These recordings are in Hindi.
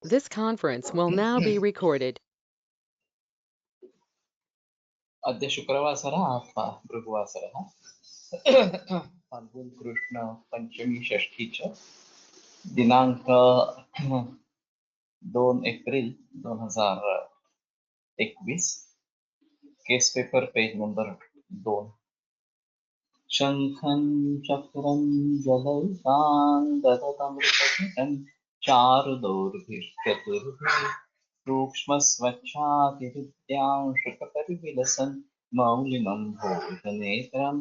This conference will now be recorded. अद्य शुक्रवासरः अथवा भृगुवासरः फाल्गुन कृष्ण पंचमी षष्ठी च दिनांक 2 April 2021 case paper page number 2 शंखं चक्रं जलौकान् ददतमृतघटं चारुदौर्भिश्चतुर्भिः सूक्ष्मस्वच्छातिहृद्यां शुकपरिविलसन् मौलिनं भोजनेत्रं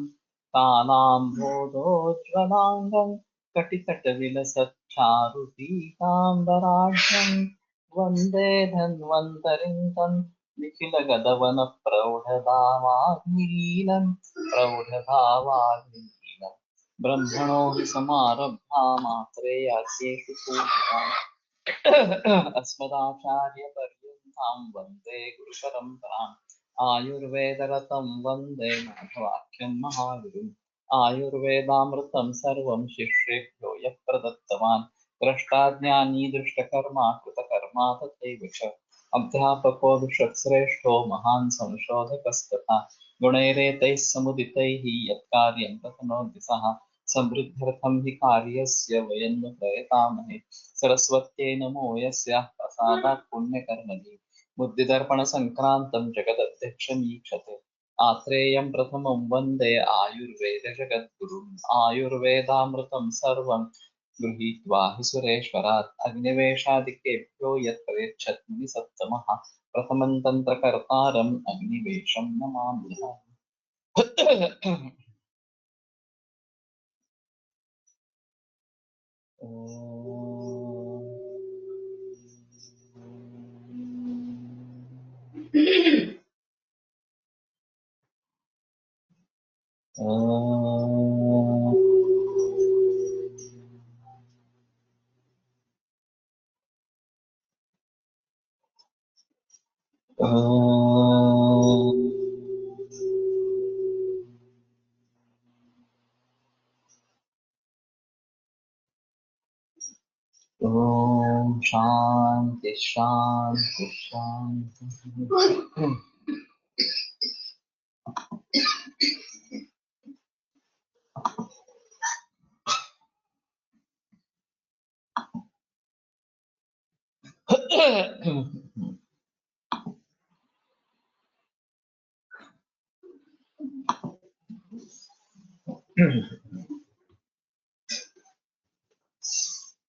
तालाम्भोदोज्ज्वलाङ्गं कटितटविलसच्चारुपीताम्बराढ्यं वन्दे धन्वन्तरिं तं निखिलगदवनप्रौढधामाग्निलीनं प्रौढधावाग्निलीनं ब्रह्मणो हि समारब्धा मात्रेयास्येति पूजिताम् अस्मदाचार्यपर्यन्तां वन्दे गुरुपरम्पराम् आयुर्वेदरतं वन्दे माधवाख्यं महागुरुम् आयुर्वेदामृतं सर्वं शिष्येभ्यो यः प्रदत्तवान् द्रष्टाज्ञानी दृष्टकर्मा कृतकर्मा तथैव च अध्यापको विश्वश्रेष्ठो महान् संशोधकस्तथा गुणैरेतैः समुदितैः यत्कार्यं प्रतनोति सः समृद्ध्यर्थं हि कार्यस्य वयं न प्रयतामहे सरस्वत्यै नमो यस्याः प्रसादात् पुण्यकर्मणि बुद्धिदर्पणसङ्क्रान्तं जगदध्यक्षमीक्षते आत्रेयं प्रथमं वन्दे आयुर्वेदजगद्गुरुम् आयुर्वेदामृतं सर्वं गृहीत्वा हि सुरेश्वरात् अग्निवेशादिकेभ्यो यत् प्रयच्छत्नि सत्तमः प्रथमं तन्त्रकर्तारम् अग्निवेशं नमाम्यहम्। ओम शांति शांति शांति।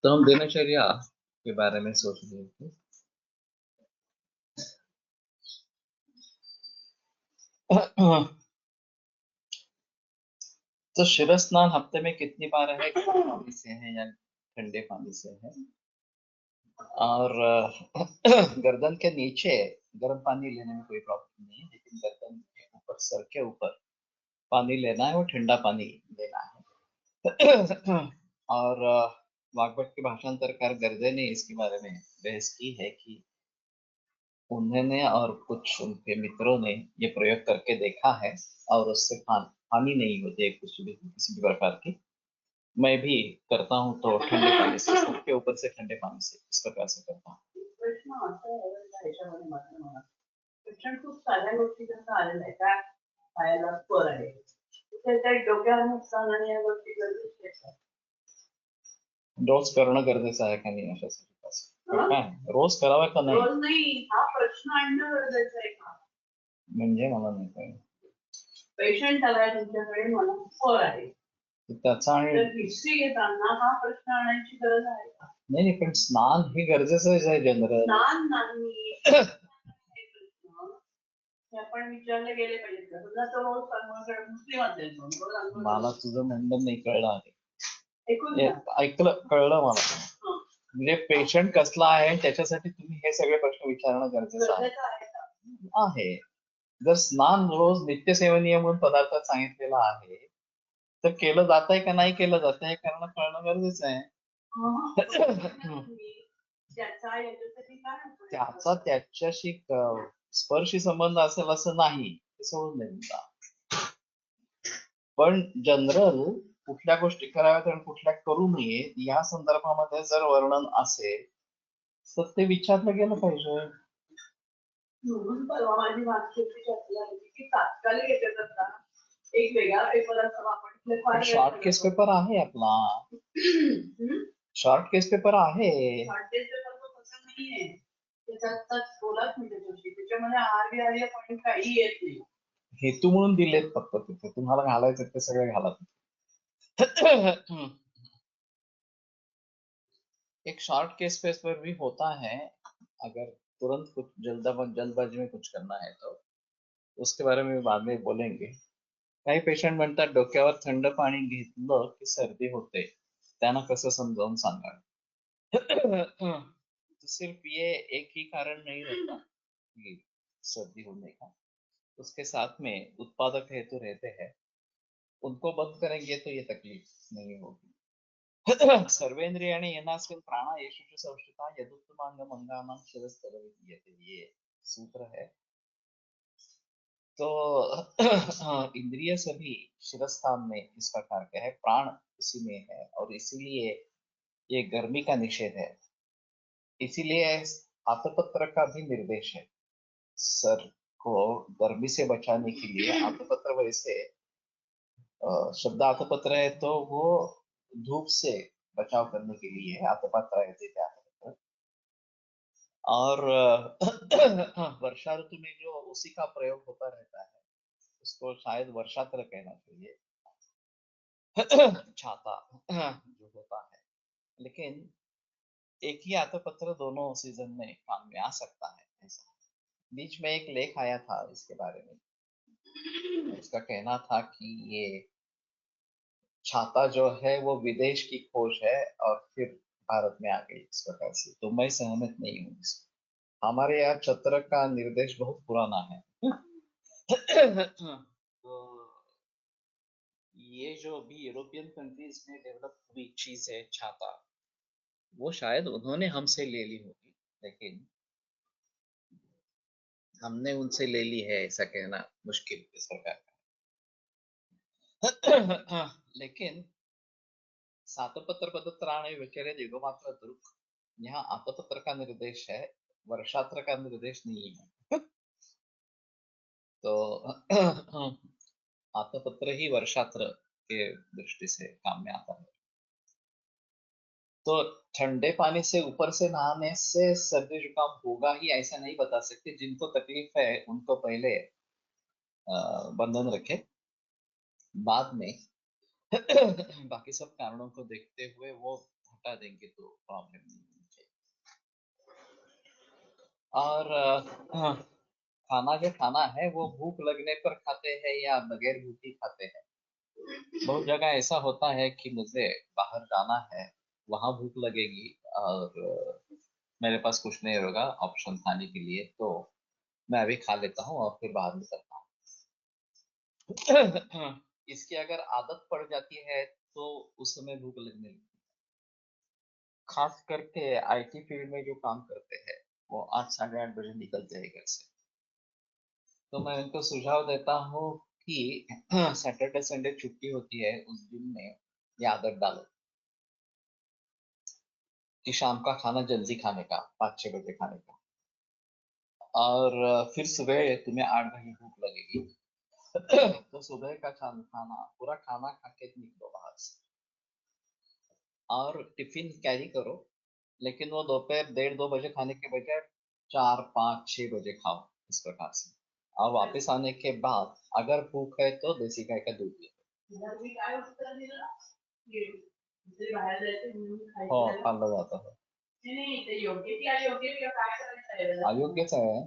तो हम दिनचर्या के बारे में सोच रहे थे। तो शिव स्नान हफ्ते में कितनी बार है, गर्म पानी से है या ठंडे पानी से है, और गर्दन के नीचे गर्म पानी लेने में कोई प्रॉब्लम नहीं है, लेकिन गर्दन के ऊपर, सर के ऊपर पानी लेना है, वो ठंडा पानी लेना है। और वाग्भट के भाषांतरकार गर्दे ने इसके बारे में बहस की है कि उन्होंने और कुछ उनके मित्रों ने ये प्रयोग करके देखा है और उससे हानि नहीं होती है किसी भी प्रकार की। मैं भी करता हूँ तो ठंडे पानी से, सबके ऊपर से ठंडे पानी से इस प्रकार से करता हूँ। प्रश्न असा आहे याच्यामध्ये माझा शिक्षण खूप साऱ्या गोष्टी जसं आलेलं आहे त्या पायाला पर आहे त्या डोक्यावर नुकसान आणि या गोष्टी गरजेच्या आहेत. रोज करणं गरजेचं आहे का नाही अशासाठी काय रोज करावा का नाही? रोज नाही, हा प्रश्न आणणं गरजेचं आहे का म्हणजे मला नाही कळलं. पेशंट आलाय तुमच्याकडे, मला पर आहे, त्याचा आणि हिस्ट्री घेताना हा प्रश्न आणायची गरज आहे का? नाही पण स्नान हे गरजेचंच आहे जनरल. स्नान नाही आपण विचारले गेले पाहिजे का? तुला तो मुस्लिम असेल, मला तुझं म्हणणं नाही कळलं आहे. ऐकलं, कळलं मला. म्हणजे पेशंट कसला आहे त्याच्यासाठी तुम्ही हे सगळे प्रश्न विचारणं गरजेचं आहे. जर स्नान रोज नित्यसेवनीय म्हणून पदार्थात सांगितलेला आहे तर केलं जात आहे का नाही केलं जात आहे करणं कळणं गरजेचं आहे. त्याचा त्याच्याशी स्पर्शी संबंध असेल असं नाही, ते सोडून द्यायचा. पण जनरल कुठल्या गोष्टी कराव्यात आणि कुठल्या करू नये या संदर्भामध्ये जर वर्णन असेल तर ते विचारलं गेलं पाहिजे. म्हणून परवा माझी मागची चर्चा झाली की तात्कालिक याच्यात आता एक वेगळा पेपर असावा आपण फार शॉर्ट केस पेपर आहे आपला. शॉर्ट केस पेपर आहे. शॉर्ट केस पेपर तो तसा नाहीये त्याच्यात बोलाच नाही त्याच्यामध्ये आर्य पॉईंट काही येत नाही. हेतू म्हणून दिलेत फक्त तिथे तुम्हाला घालायचं ते सगळे घाला. एक शॉर्ट केस पेपर भी होता है, अगर तुरंत कुछ जल्दबाजी में कुछ करना है तो उसके बारे में बाद में बोलेंगे. काही पेशंट म्हणतात डोक्यावर थंड पाणी घेतलं की सर्दी होते, त्यांना कसं समजावून सांगा. तो सिर्फ ये एक ही कारण नहीं रहता कि सर्दी होने का, उसके साथ में उत्पादक हेतु रहते हैं, उनको बंद करेंगे तो ये तकलीफ नहीं होगी. सर्वेंद्रियाणि येनास्मिन् प्राणा येषु च संस्थिता यदुत्तमांगमंगानां शिरस्तरविधीयते, ये सूत्र है. तो इंद्रिय सभी शिरस्थान में इस प्रकार के है, प्राण उसी में है और इसीलिए ये गर्मी का निषेध है. इसीलिए आतपत्र का भी निर्देश है. सर को गर्मी से बचाने के लिए आतपत्र, वैसे शब्द आतपत्र है तो वो धूप से बचाव करने के लिए आतपत्र रहते थे. और वर्षा ऋतु में जो उसी का प्रयोग होता रहता है, उसको शायद वर्षात्र कहना चाहिए. छाता जो होता है, लेकिन एक ही आतपत्र दोनों सीजन में काम में आ सकता है. ऐसा बीच में एक लेख आया था इसके बारे में. उसका कहना था कि ये छाता जो है वो विदेश की खोज है और फिर भारत में आ गई इस प्रकार से. तो मैं सहमत नहीं हूँ इससे. हमारे यहाँ छत्र का निर्देश बहुत पुराना है. तो ये जो भी यूरोपियन कंट्रीज में डेवलप हुई चीज है छाता, वो शायद उन्होंने हमसे ले ली होगी, लेकिन हमने उनसे ले ली है ऐसा कहना मुश्किल इस प्रकार का. लेकिन सातपत्र पदत्राणे विचरे दिगोमात्र दुर्ग, यहाँ आतपत्र का निर्देश है, वर्षात्र का निर्देश नहीं है. तो आतपत्र ही वर्षात्र के दृष्टि से काम में आता है. तो ठंडे पानी से ऊपर से नहाने से सर्दी जुकाम होगा ही ऐसा नहीं बता सकते. जिनको तकलीफ है उनको पहले बंधन रखे, बाद में बाकी सब कारणों को देखते हुए वो हटा देंगे तो प्रॉब्लम नहीं होनी चाहिए. और खाना जो खाना है वो भूख लगने पर खाते हैं या बगैर भूखी खाते हैं. बहुत जगह ऐसा होता है कि मुझे बाहर जाना है, वहां भूख लगेगी और मेरे पास कुछ नहीं होगा ऑप्शन खाने के लिए, तो मैं अभी खा लेता हूँ और फिर बाहर निकलता हूँ. इसकी अगर आदत पड़ जाती है तो उस समय भूख लगने लगती है. खास करके आईटी फील्ड में जो काम करते हैं वो 8 साढ़े 8 बजे निकलते हैं घर से. तो मैं उनको सुझाव देता हूँ कि सैटरडे संडे छुट्टी होती है, उस दिन में ये आदत डालो कि शाम का खाना जल्दी खाने का, 5-6 बजे खाने का. और फिर सुबह तुम्हें 8 बजे भूख लगेगी तो सुबह का खाना पूरा खाना खा के निकलो बाहर से. और टिफिन कैरी करो, लेकिन वो दोपहर 1:30-2 बजे खाने के बजाय 4-5-6 बजे खाओ इस प्रकार से. और वापस आने के बाद अगर भूख है तो देसी गाय का दूध लो. हो खाल्लं जातं. अयोग्यच आहे.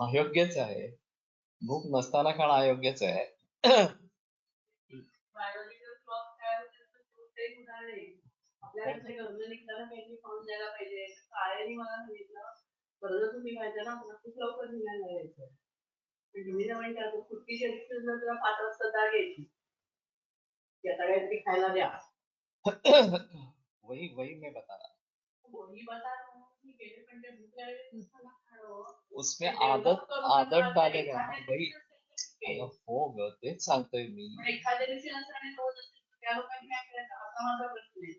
अयोग्यच आहे. भूक नसताना खाणं अयोग्यच आहे. आपल्याकडे गरज निघताना काहीतरी खाऊन द्यायला पाहिजे. काळेनी मला सांगितलं कर्ज तुम्ही माहिती ना खूप लवकर निघायला यायचं. तुम्ही जर म्हणता सुट्टीच्या दिवशी जर तुला 5 वाजता जाग यायची की आता काहीतरी खायला द्या. वही वही मैं बता रहा हूँ. वही बता रहा हूँ कि मेरे पंडे भूख लगे उसमें आदत डालेगा ना वही. हो ग तेच सांगतोय मी. एखाद्या दिवशी नसताना होत असेल त्या लोकांनी काय करायचं असा माझा प्रश्न आहे.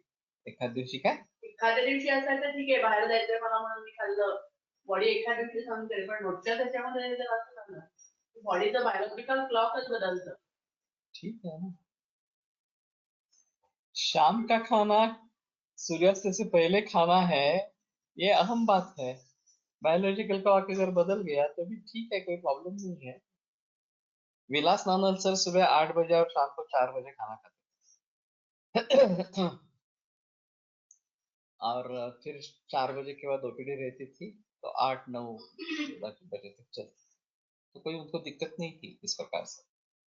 एखाद दिवशी काय एखाद्या दिवशी असायचं ठीक आहे बाहेर जायचंय मला म्हणून मी खाल्लं बॉडी एखाद्या दिवशी सहन करेल पण रोजच्या त्याच्यामध्ये जर असं झालं बॉडीचं बायोलॉजिकल क्लॉकच बदलतं. ठीक है ना. शाम का खाना सूर्यास्त से पहले खाना है, ये अहम बात है. बायोलॉजिकल क्लॉक अगर बदल गया तो भी ठीक है, कोई प्रॉब्लम नहीं है. विलास नानल सर सुबह 8 बजे और शाम को 4 बजे खाना खाते थे. और फिर 4 बजे के बाद ओपीडी रहती थी तो 8-9 बजे तक चलती. तो कोई उनको दिक्कत नहीं थी इस प्रकार से.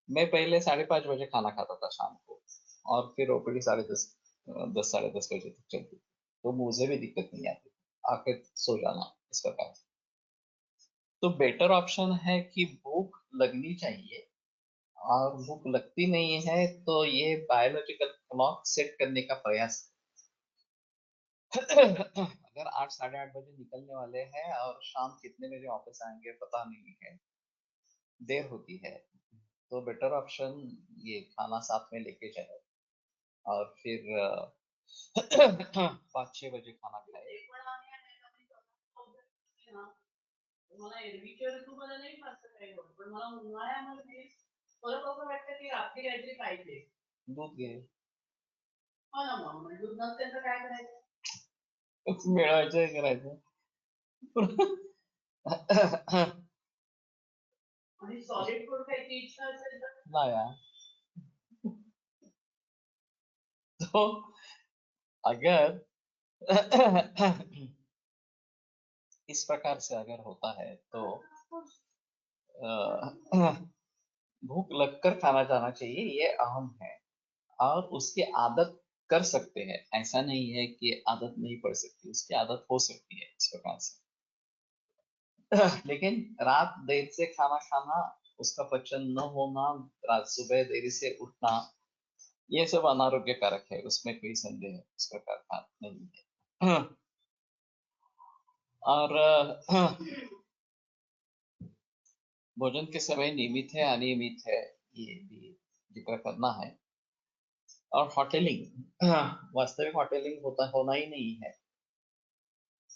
मैं पहले 5:30 बजे खाना खाता था शाम को और फिर ओपीडी 10:30 10 बजे तक चलती थी. तो मुझे भी दिक्कत नहीं आती, आके सो जाना इस प्रकार से. तो बेटर ऑप्शन है कि भूख लगनी चाहिए और भूख लगती नहीं है तो ये बायोलॉजिकल क्लॉक सेट करने का प्रयास. अगर 8 8:30 बजे निकलने वाले हैं और शाम कितने बजे वापस आएंगे पता नहीं है, देर होती है, तो बेटर ऑप्शन ये खाना साथ में लेके जाए और फिर 5-6 बजे खाना खाए. ते पण आम्ही आहे ना, मी स्वतः ना, मला एरवीच्या ऋतूमध्ये नाही फारसं काही होत पण मला उन्हाळ्यामध्ये परत असं वाटतं की रात्री काहीतरी पाहिजे. दूध घे. हो ना मग दूध नसेल तर काय करायचं. मिळवायचं करायचं. आणि सॉलिड फूड खायची इच्छा असेल तर ना यार. तो अगर इस प्रकार से अगर होता है तो भूख लगकर खाना जाना चाहिए, ये अहम है. और उसकी आदत कर सकते हैं, ऐसा नहीं है कि आदत नहीं पड़ सकती, उसकी आदत हो सकती है इस प्रकार से. लेकिन रात देर से खाना खाना, उसका पचन न होना, रात सुबह देरी से उठना, ये सब अनारोग्य कारक है, उसमें कोई संदेह इस प्रकार का नहीं है. और भोजन के समय नियमित है अनियमित है ये भी जिक्र करना है. और होटलिंग, वास्तविक होटलिंग होना ही नहीं है,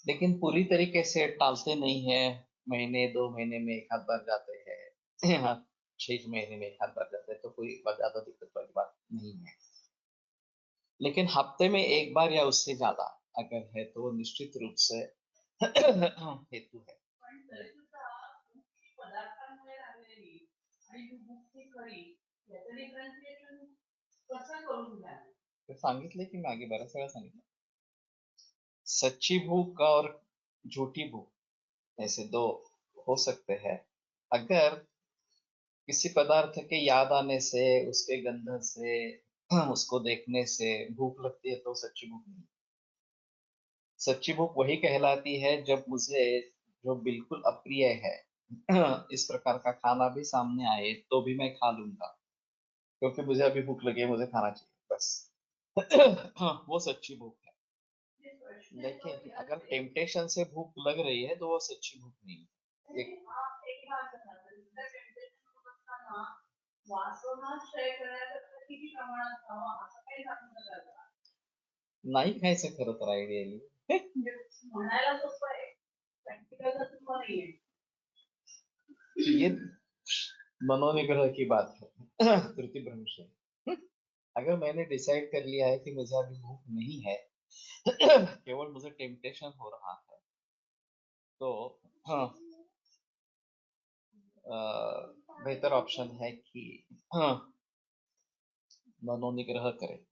लेकिन पूरी तरीके से टालते नहीं है. महीने 2 महीने में एक आध बार जाते हैं, 6 महीने में एक आध बार जाते हैं तो कोई ज्यादा दिक्कत वाली बात नहीं है. लेकिन हफ्ते में एक बार या उससे ज्यादा अगर है तो वो निश्चित रूप से हेतु है. पण तरी सुद्धा पदार्थांमुळे लागलेली आणि जी भूक खरी याचं डिफरन्शिएशन कसं करून घ्या. ते सांगितले की मागे बऱ्याच वेळा सांगितलं. सच्ची भूख और झूठी भूख ऐसे दो हो सकते हैं. अगर किसी पदार्थ के याद आने से, उसके गंध से, उसको देखने से भूख लगती है तो सच्ची भूख नहीं. सच्ची भूख वही कहलाती है जब मुझे जो बिल्कुल अप्रिय है इस प्रकार का खाना भी सामने आए तो भी मैं खा लूंगा क्योंकि मुझे अभी भूख लगी है, मुझे खाना चाहिए बस. वो सच्ची भूख है. लेकिन अगर टेम्पटेशन से भूख लग रही है तो वो सच्ची भूक नहीं है. एक बात दुसऱ्या टेम्पटेशन असताना वासनाश्रय करण्याकरता किती प्रमाणात खावा असं काही सांगू शकाल का. नाही खायचं खरं तर आयडियली. म्हणायला सोपं आहे प्रॅक्टिकल सोपं नाहीये. ये मनोनिग्रह की बात है, त्रुटि भ्रंश है. अगर मैंने डिसाइड कर लिया है कि मुझे अभी भूख नहीं है, केवल मुझे टेम्पटेशन हो रहा है, तो हाँ, बेहतर ऑप्शन है कि हाँ, मनोनिग्रह करे.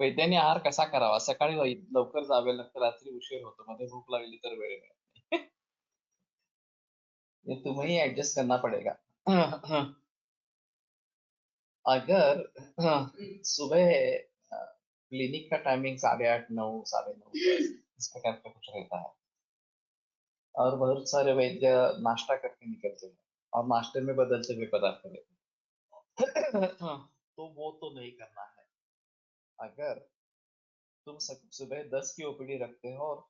वैद्याने आहार कसा करावा. सकाळी लवकर जावे लागतं, रात्री उशीर होतो, मध्ये भूक लागली तर वेळ मिळत नाही. ये तुम्हें एडजस्ट करना पड़ेगा. अगर सुबह क्लिनिक का टाइमिंग 8:30 9 9:30 इस प्रकार का कुछ रहता है और बहुत सारे वैद्य नाश्ता करके निकलते हैं और नाश्ते में बदलते हुए पदार्थ लेते हैं. तो वो तो नहीं करना है. अगर तुम सुबह 10 की ओपीडी रखते हो और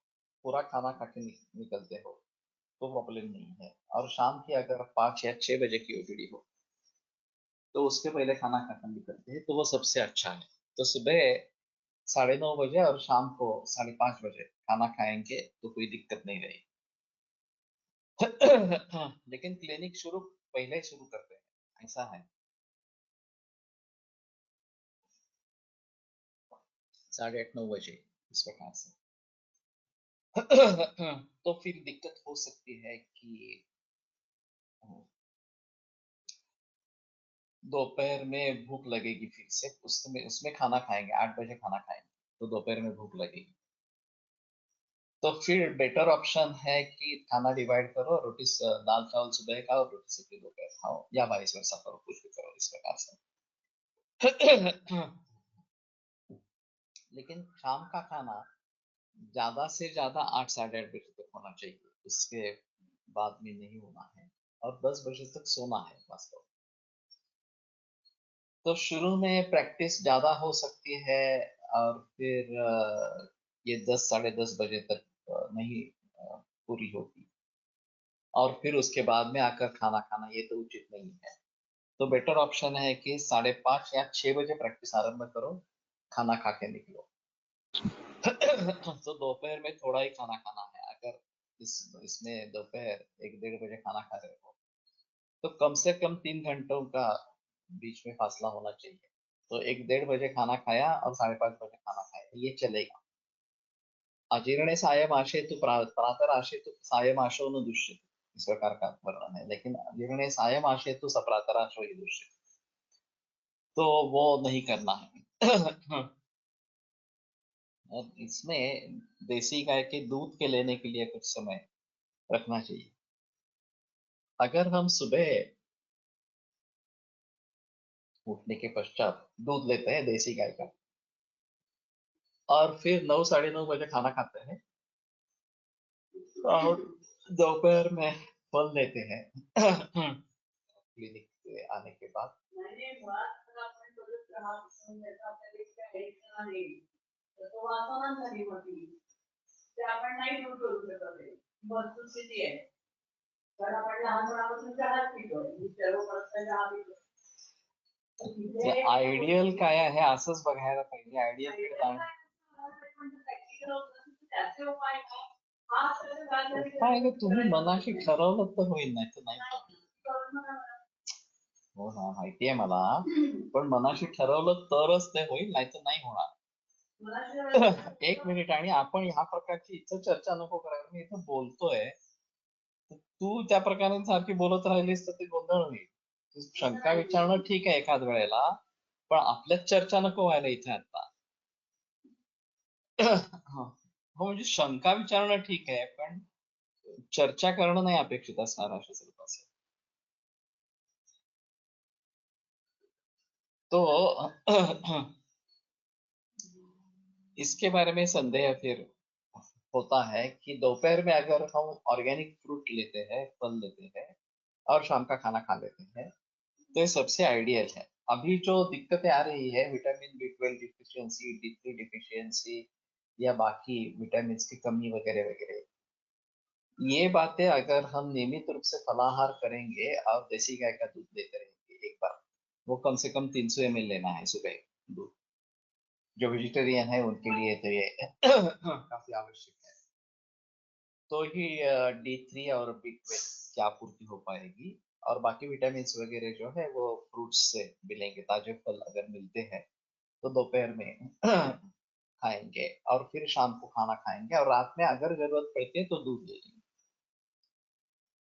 पूरा खाना खा के निकलते हो तो प्रॉब्लम नहीं है. और शाम की अगर 5 या 6 बजे की ओपीडी हो तो उसके पहले खाना खाकर निकलते हैं तो वो सबसे अच्छा है. तो सुबह 9:30 बजे और शाम को 5:30 बजे खाना खाएंगे तो कोई दिक्कत नहीं रही। लेकिन क्लिनिक शुरू पहले ही शुरू करते हैं, ऐसा है। 8:30-9 बजे इस प्रकार से। तो फिर दिक्कत हो सकती है कि दोपहर में भूख लगेगी, फिर से उसमें उसमें खाना खाएंगे, 8 बजे खाना खाएंगे तो दोपहर में भूख लगेगी। तो फिर बेटर ऑप्शन है कि खाना डिवाइड करो, रोटी दाल चावल सुबह खाओ, रोटी सब्जी दोपहर खाओ, या वाइस वर्सा करो, कुछ भी करो इस प्रकार से। लेकिन शाम का खाना ज्यादा से ज्यादा 8 साढ़े 8 बजे तक होना चाहिए, उसके बाद में नहीं होना है, और 10 बजे तक सोना है वास्तव में। तो शुरू में प्रैक्टिस ज्यादा हो सकती है, और फिर ये 10 साढ़े 10 बजे तक नहीं पूरी होती, और फिर उसके बाद में आकर खाना खाना ये तो उचित नहीं है। तो बेटर ऑप्शन है कि 5:30 या 6 बजे प्रैक्टिस आरंभ करो, खाना खा के निकलो। तो दोपहर में थोड़ा ही खाना खाना है। अगर इसमें दोपहर 1-1:30 बजे खाना खा रहे हो तो कम से कम 3 घंटों का बीच में फासला होना चाहिए। तो 1-1:30 बजे खाना खाया और 5:30 बजे खाना खाया, ये चलेगा। अजीर्णे सायमाशेतु प्रातराशेतु सायमाशो न दुष्यते, इस प्रकार का वर्णन है। लेकिन अजीर्णे सायमाशेतु सप्रातराशो ही दुष्यते, तो वो नहीं करना है। और इसमें देसी गाय के दूध के लेने के लिए कुछ समय रखना चाहिए। अगर हम सुबह उठने के पश्चात दूध लेते हैं देसी गाय का, और फिर 9 साढ़े 9 बजे खाना खाते हैं, और दोपहर में फल लेते हैं क्लिनिक से आने के बाद। मैंने मुळात तर आपण बघत राहत असून त्याचा आपल्याला इतका हेल्थ आहे तर तो वाचवणार झाली होती ते आपण नाही दूर करू शकत आहे, वस्तुस्थिती आहे. कारण आपण लहानपणापासून चहाच पितोय, मी सर्वप्रथम चहा पितो. तर तिथे आयडियल काय आहे असंच बघायला पाहिजे. आयडियल प्रॅक्टिकल होतं त्याचे उपाय काय, हा सगळं गाजलेलं उपाय हे तुम्ही मनाशी ठरवलं तर होईल, नाही तर नाही. करून मला हो ना, माहितीये मला, पण मनाशी ठरवलं तरच ते होईल, नाही तर नाही होणार. एक मिनिट, आणि आपण ह्या प्रकारची इथं चर्चा नको करायला. मी इथं बोलतोय, तू त्या प्रकारे सारखी बोलत राहिलीस तर ते गोंधळ होईल. शंका विचारणं ठीक आहे एखाद वेळेला, पण आपल्याच चर्चा नको व्हायला इथे आता. हो, म्हणजे शंका विचारणं ठीक आहे, पण चर्चा करणं नाही अपेक्षित असणार अशा स्वरूपाचं. तो इसके बारे में संदेह फिर होता है कि दोपहर में अगर हम ऑर्गेनिक फ्रूट लेते हैं, फल लेते हैं, और शाम का खाना खा लेते हैं, तो ये सबसे आइडियल है। अभी जो दिक्कतें आ रही है, vitamin B12 deficiency, D3 deficiency, या बाकी विटामिन की कमी वगैरह वगैरह, ये बातें अगर हम नियमित रूप से फलाहार करेंगे और देसी गाय का दूध लेते रहेंगे, एक बार वो कम से कम 300 ml लेना है सुबह दूध। जो वेजिटेरियन है उनके लिए तो ये काफी आवश्यक है। तो ही D3 और B12 की आपूर्ति हो पाएगी, और बाकी विटामिन वगैरह जो है वो फ्रूट्स से मिलेंगे। ताजे फल अगर मिलते हैं तो दोपहर में खाएंगे, और फिर शाम को खाना खाएंगे, और रात में अगर जरूरत पड़ती है तो दूध ले लेंगे।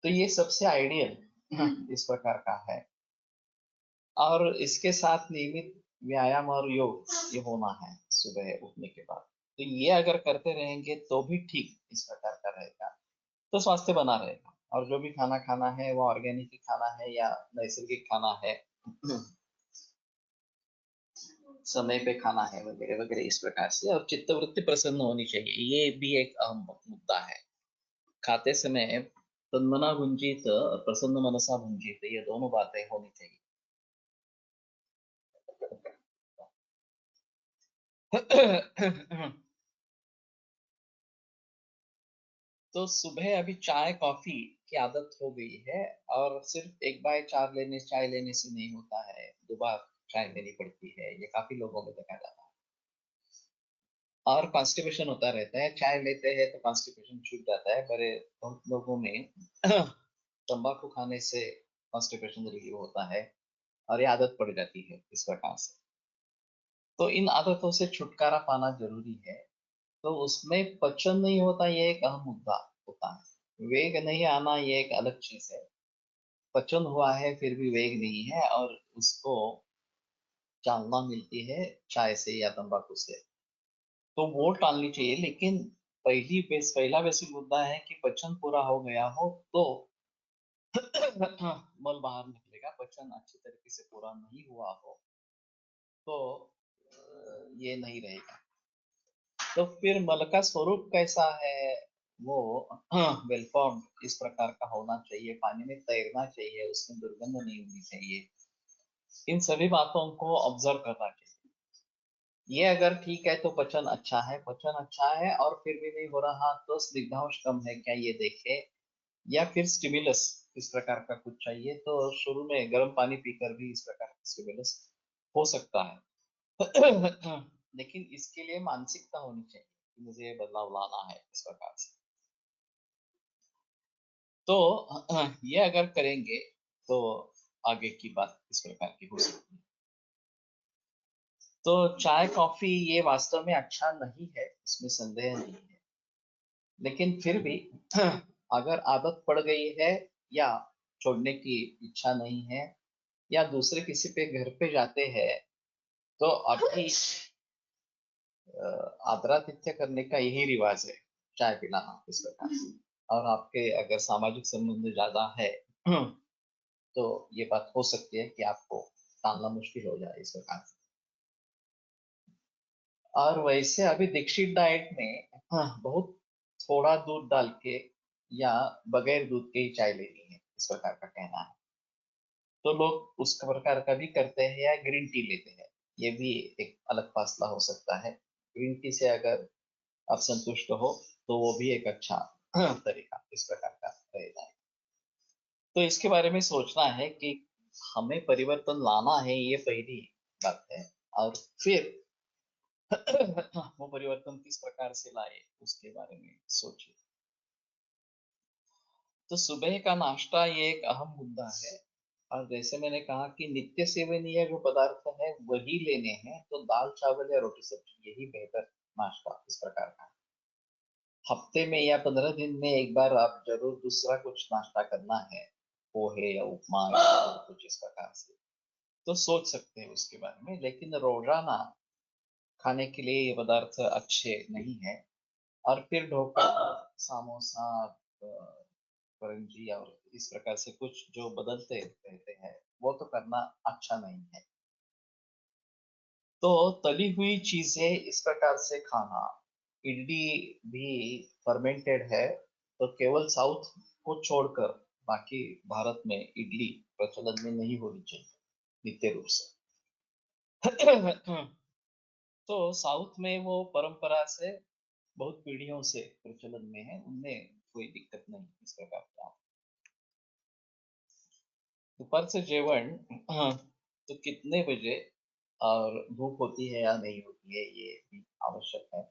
तो ये सबसे आइडियल इस प्रकार का है, और इसके साथ नियमित व्यायाम और योग ये होना है सुबह उठने के बाद। तो ये अगर करते रहेंगे तो भी ठीक इस प्रकार का रहेगा, तो स्वास्थ्य बना रहेगा। और जो भी खाना खाना है वो ऑर्गेनिक ही खाना है या नैसर्गिक खाना है, समय पे खाना है वगैरह वगैरह इस प्रकार से। और चित्तवृत्ति प्रसन्न होनी चाहिए, ये भी एक अहम मुद्दा है। खाते समय तन्मना भुंजित और प्रसन्न मनसा भुंजित, ये दोनों बातें होनी चाहिए। तो सुबह अभी चाय कॉफी की आदत हो गई है, और सिर्फ एक बार चाय लेने से नहीं होता है, 2 बार चाय लेनी पड़ती है, ये काफी लोगों में देखा जाता है। और कॉन्स्टिपेशन होता रहता है। चाय लेते हैं तो कॉन्स्टिपेशन छूट जाता है, पर बहुत लोगों में तंबाकू खाने से कॉन्स्टिपेशन रिलीव होता है और ये आदत पड़ जाती है इस प्रकार से। तो इन आदतों से छुटकारा पाना जरूरी है। तो उसमें पचन नहीं होता, ये एक अहम मुद्दा होता है। वेग नहीं आना ये एक अलग चीज है। पचन हुआ है फिर भी वेग नहीं है, और उसको चालना मिलती है चाय से या तंबाकू से, तो वो टालनी चाहिए। लेकिन पहला बेसिक मुद्दा है कि पचन पूरा हो गया हो तो मल बाहर निकलेगा। पचन अच्छी तरीके से पूरा नहीं हुआ हो तो ये नहीं रहेगा। तो फिर मल का स्वरूप कैसा है? वो वेल फॉर्म्ड इस प्रकार का होना चाहिए, पानी में तैरना चाहिए, उसमें दुर्गंध नहीं होनी चाहिए। इन सभी बातों को ऑब्जर्व करना चाहिए। ये अगर ठीक है तो पचन अच्छा है, पचन अच्छा है और फिर भी नहीं हो रहा तो स्निग्धांश कम है क्या ये देखे, या फिर स्टिमुलस इस प्रकार का कुछ चाहिए तो शुरू में गर्म पानी पीकर भी इस प्रकार का स्टिमुलस हो सकता है। लेकिन इसके लिए मानसिकता होनी चाहिए कि मुझे ये बदलाव लाना है इस प्रकार से। तो ये अगर करेंगे तो आगे की बात इस प्रकार की हो सकती है। तो चाय कॉफी ये वास्तव में अच्छा नहीं है, इसमें संदेह नहीं है। लेकिन फिर भी अगर आदत पड़ गई है या छोड़ने की इच्छा नहीं है या दूसरे किसी पे घर पे जाते हैं तो अभी आदरातिथ्य करने का यही रिवाज है, चाय पिलाना इस प्रकार से। और आपके अगर सामाजिक संबंध ज्यादा है तो ये बात हो सकती है कि आपको टालना मुश्किल हो जाए इस प्रकार से। और वैसे अभी दीक्षित डाइट में बहुत थोड़ा दूध डाल के या बगैर दूध के ही चाय लेनी है इस प्रकार का कहना है। तो लोग उस प्रकार का भी करते हैं या ग्रीन टी लेते हैं, ये भी एक अलग फासला हो सकता है। ग्रीन टी से अगर आप संतुष्ट हो तो वो भी एक अच्छा तरीका इस प्रकार का रहेगा। तो इसके बारे में सोचना है कि हमें परिवर्तन लाना है, ये पहली बात है। और फिर वो परिवर्तन किस प्रकार से लाए उसके बारे में सोचिए। तो सुबह का नाश्ता ये एक अहम मुद्दा है। और जैसे मैंने कहा कि नित्य सेवनीय जो पदार्थ है वही लेने हैं, तो दाल चावल या रोटी सब्जी यही बेहतर नाश्ता इस प्रकार का। हफ्ते में या 15 दिन में एक बार आप जरूर दूसरा कुछ नाश्ता करना है, पोहे या उपमा या कुछ इस प्रकार से, तो सोच सकते हैं उसके बारे में। लेकिन रोजाना खाने के लिए ये पदार्थ अच्छे नहीं है। और फिर ढोकला, समोसा, परंजी और इस प्रकार से कुछ जो बदलते रहते हैं वो तो करना अच्छा नहीं है। तो तली हुई चीजें इस प्रकार से खाना, इडली भी फर्मेंटेड है, तो केवल साउथ को छोड़कर बाकी भारत में इडली प्रचलन में नहीं होनी चाहिए नित्य रूप से। तो साउथ में वो परंपरा से बहुत पीढ़ियों से प्रचलन में है, उनमें कोई दिक्कत नहीं इस प्रकार का। दोपहर से जेवण तो कितने बजे और भूख होती है या नहीं होती है ये भी आवश्यक है।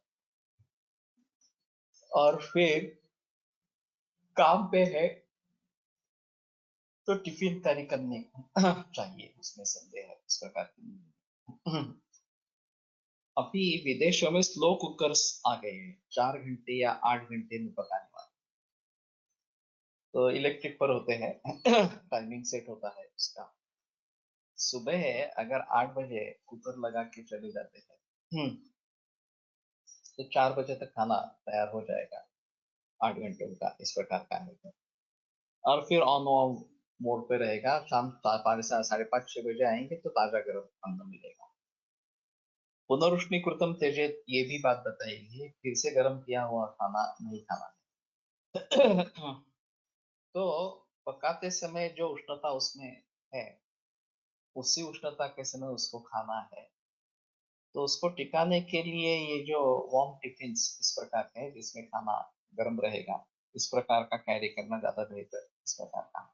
और फिर काम पे है तो टिफिन कैरी करने चाहिए, उसमें संदेह है इस प्रकार की। अभी विदेशों में स्लो कुकर्स आ गए हैं, 4 घंटे या 8 घंटे में पकाने वाले। तो इलेक्ट्रिक पर होते हैं, टाइमिंग सेट होता है उसका। सुबह अगर 8 बजे कुकर लगा के चले जाते हैं तो 4 बजे तक खाना तैयार हो जाएगा, 8 घंटे का इस प्रकार का है। और फिर ऑन ऑन मोड पे रहेगा, शाम 5:30 6 बजे आएंगे तो ताजा गर्म खाना मिलेगा। पुनरुष्णीकृतम त्यजेत ये भी बात बताएगी, फिर से गर्म किया हुआ खाना नहीं खाना। तो पकाते समय जो उष्णता उसमें है उसी उष्णता के समय उसको खाना है। तो उसको टिकाने के लिए ये जो वार्म टिफिन इस प्रकार के हैं जिसमें खाना गर्म रहेगा, इस प्रकार का कैरी करना ज्यादा बेहतर इस प्रकार का।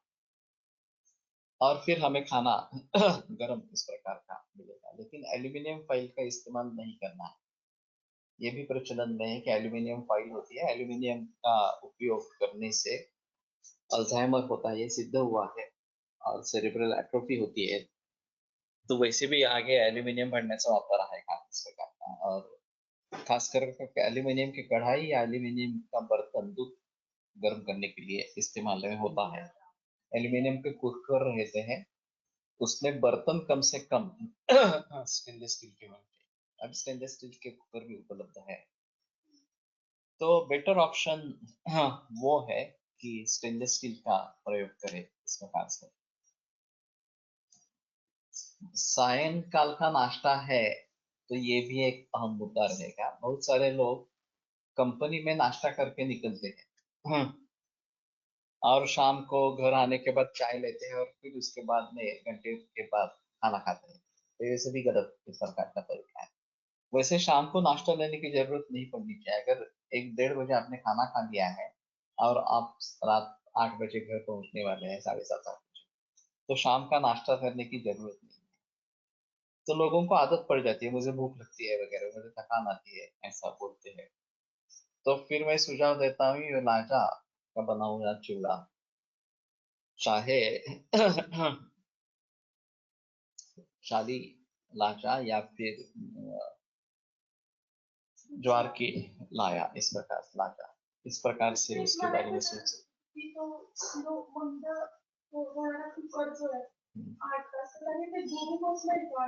और फिर हमें खाना गर्म इस प्रकार का मिलेगा, लेकिन एल्यूमिनियम फॉइल का इस्तेमाल नहीं करना है। ये भी प्रचलन में है कि एल्यूमिनियम फॉइल होती है, एल्यूमिनियम का उपयोग करने से अल्जाइमर होता है, ये सिद्ध हुआ है, और सेरिब्रल एट्रोफी होती है। तो वैसे भी आगे एल्यूमिनियम बढ़ण्याचा वापर आहे का इस प्रकार का, और खास करके एल्यूमिनियम की कढ़ाई या एल्यूमिनियम का बर्तन दूध गर्म करने के लिए इस्तेमाल में होता है। एल्यूमिनियम के कुकर रहते हैं, उसमें बर्तन कम से कम स्टेनलेस स्टील के बनते हैं। अब स्टेनलेस स्टील के कुकर भी उपलब्ध है, तो बेटर ऑप्शन वो है कि स्टेनलेस स्टील का प्रयोग करें इस प्रकार से। सायंकाल का नाश्ता है, तो ये भी एक अहम मुद्दा रहेगा। बहुत सारे लोग कंपनी में नाश्ता करके निकलते हैं, और शाम को घर आने के बाद चाय लेते हैं, और फिर उसके बाद में 1 घंटे के बाद खाना खाते हैं। तो ये सभी गलत इस प्रकार का तरीका है। वैसे शाम को नाश्ता लेने की जरूरत नहीं पड़नी चाहिए। अगर 1-1:30 बजे आपने खाना खा लिया है और आप रात 8 बजे घर पहुंचने वाले हैं, 7:30-8 बजे, तो शाम का नाश्ता करने की जरूरत नहीं है। तो लोगों को आदत पड़ जाती है, मुझे भूख लगती है वगैरह, मुझे थकान आती है, ऐसा बोलते हैं। तो फिर मैं सुझाव देता हूँ, ये लाजा का बना हुआ चूड़ा, चाहे शादी लाचा या फिर ज्वार की लाया, इस प्रकार लाचा, इस प्रकार से उसके बारे में सोच। की तो जो मंद होणारा कुकर जो आहे 8 तास आणि ते गुरु नाही का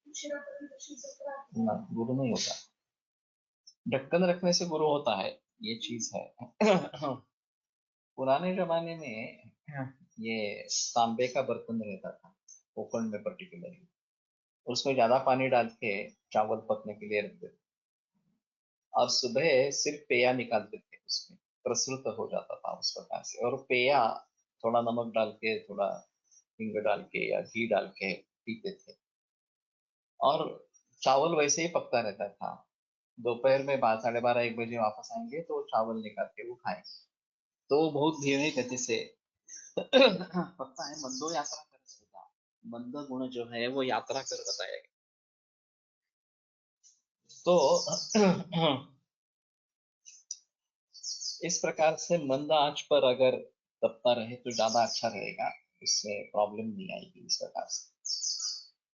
उशिरापर्यंत शिजत राहते. ना, गुरु नहीं होता। ढक्कन रखने से गुरु होता है, ये चीज है। पुराने जमाने में ये तांबे का बर्तन रहता था, कोकण में पर्टिकुलरली, उसमें ज्यादा पानी डाल के चावल पकने के लिए रखते थे, और सुबह सिर्फ पेया निकालते थे, उसमें प्रस्तुत हो जाता था उस प्रकार से। और पेया थोड़ा नमक डाल के, थोड़ा हींग डाल के या घी डाल के पीते थे, और चावल वैसे ही पकता रहता था। दोपहर में 12:30-1 बजे वापस आएंगे तो चावल निकाल के वो खाएंगे, तो वो बहुत धीमे गति से पकता है। मंदो यात्रा कर सकता, मंद गुण जो है वो यात्रा कर बताया गया। तो इस प्रकार से मंद आंच पर अगर तपता रहे तो ज्यादा अच्छा रहेगा, इससे प्रॉब्लम नहीं आएगी इस प्रकार से।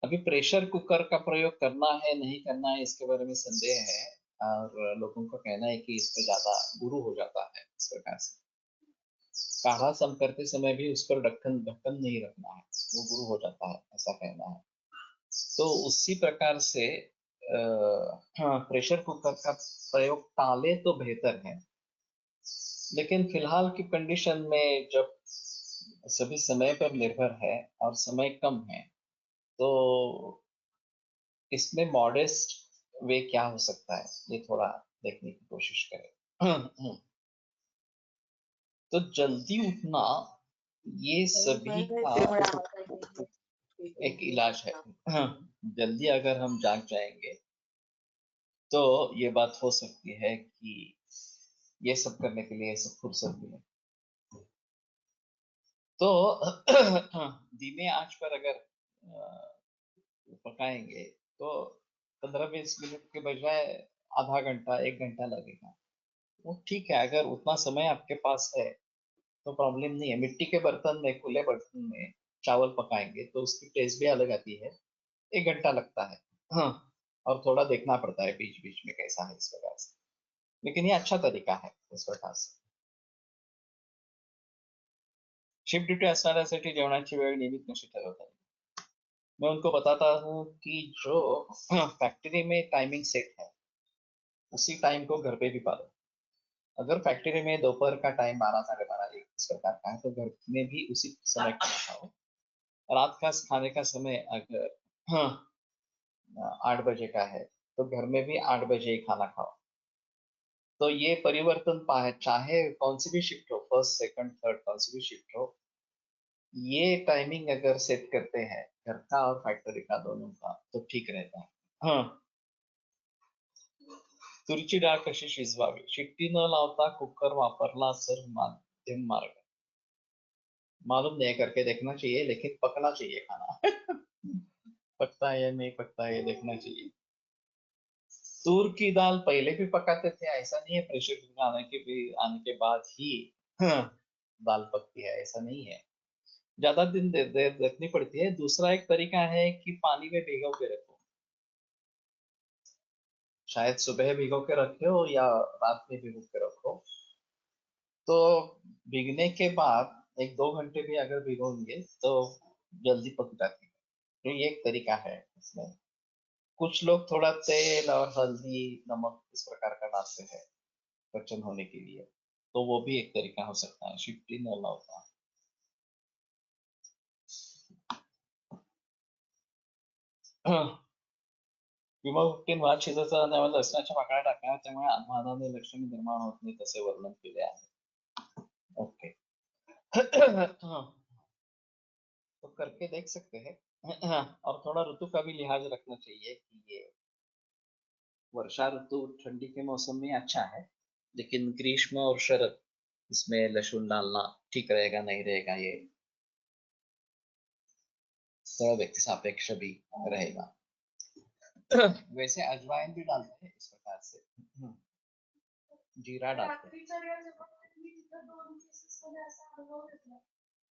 अभी प्रेशर कुकर का प्रयोग करना है नहीं करना है, इसके बारे में संदेह है, और लोगों का कहना है कि इसमें ज्यादा गुरु हो जाता है इस प्रकार से। काढ़ा सम करते समय भी उस पर ढक्कन ढक्कन नहीं रखना है, वो गुरु हो जाता है, ऐसा कहना है। तो उसी प्रकार से प्रेशर कुकर का प्रयोग टाले तो बेहतर है। लेकिन फिलहाल की कंडीशन में जब सभी समय पर निर्भर है और समय कम है, तो इसमें मॉडेस्ट वे क्या हो सकता है, ये थोड़ा देखने की कोशिश करें। तो जल्दी उठना, ये सभी का एक इलाज है। जल्दी अगर हम जाग जाएंगे तो ये बात हो सकती है कि ये सब करने के लिए सब फुर्सत मिले। तो धीमे आंच पर अगर पकाएंगे तो 15-20 मिनट के बजाय आधा घंटा 1 घंटा लगेगा। वो ठीक है, अगर उतना समय आपके पास है तो प्रॉब्लम नहीं है। मिट्टी के बर्तन में, खुले बर्तन में चावल पकाएंगे तो उसकी टेस्ट भी अलग आती है। 1 घंटा लगता है, हाँ, और थोड़ा देखना पड़ता है बीच बीच में कैसा है इस प्रकार से। लेकिन ये अच्छा तरीका है इस प्रकार से। शिफ्ट ड्यूटी असणाऱ्यासाठी जेवणाची वेळ नियमित कशी ठरवता येईल? मैं उनको बताता हूँ कि जो फैक्ट्री में टाइमिंग सेट है, उसी टाइम को घर पे भी पालो। अगर फैक्ट्री में दोपहर का टाइम 12, 12:30, 1 इस प्रकार का है, तो घर में भी उसी समय खाना खाओ। रात का खाने का समय अगर 8 बजे का है, तो घर में भी 8 बजे ही खाना खाओ। तो ये परिवर्तन पाए, चाहे कौन सी भी शिफ्ट हो, फर्स्ट सेकंड थर्ड कौन सी भी शिफ्ट हो, ये टाइमिंग अगर सेट करते हैं घर का और फैक्ट्री का दोनों का, तो ठीक रहता है। हाँ, तुरीची डाळ कशी शिजवावी? शिट्टी न लावता कुकर वापरला तर मध्यम मार्ग, मालूम नहीं, करके देखना चाहिए, लेकिन पकना चाहिए खाना। पकता है या नहीं पकता है ये देखना चाहिए। तूर की दाल पहले भी पकाते थे, ऐसा नहीं है प्रेशर कुकर आने के बाद ही दाल पकती है, ऐसा नहीं है। ज्यादा दिन देर रखनी पड़ती है। दूसरा एक तरीका है कि पानी में भिगो के रखो, शायद सुबह भिगो के रखे हो या रात में भिगो के रखो, तो भीगने के बाद 1-2 घंटे भी अगर भिगोगे तो जल्दी पक जाती है। तो ये एक तरीका है इसमें। कुछ लोग थोड़ा तेल और हल्दी नमक इस प्रकार का डालते हैं पाचन होने के लिए, तो वो भी एक तरीका हो सकता है, शिफ्टी न लावता. किंवा 15 शिजायचा आणि लसणाच्या पाकळ्या टाकल्या, त्यामुळे आम्हालाने लक्षणे निर्माण होत नाही, तसे वर्णन केले आहे. ओके. तो करके देख सकते हैं. और थोड़ा ऋतु का भी लिहाज रखना चाहिए कि ये वर्षा ऋतु ठंडी के मौसम में अच्छा है, लेकिन ग्रीष्म और शरद इसमें लहसुन डालना ठीक रहेगा नहीं रहेगा, ये थोड़ा व्यक्ति सापेक्ष भी रहेगा. वैसे अजवाइन भी डालते हैं इस प्रकार से, जीरा डालते हैं. रात्रीच्या वेळेस जेव्हा मी तिथं 2 केसेसमध्ये असा अनुभव घेतला.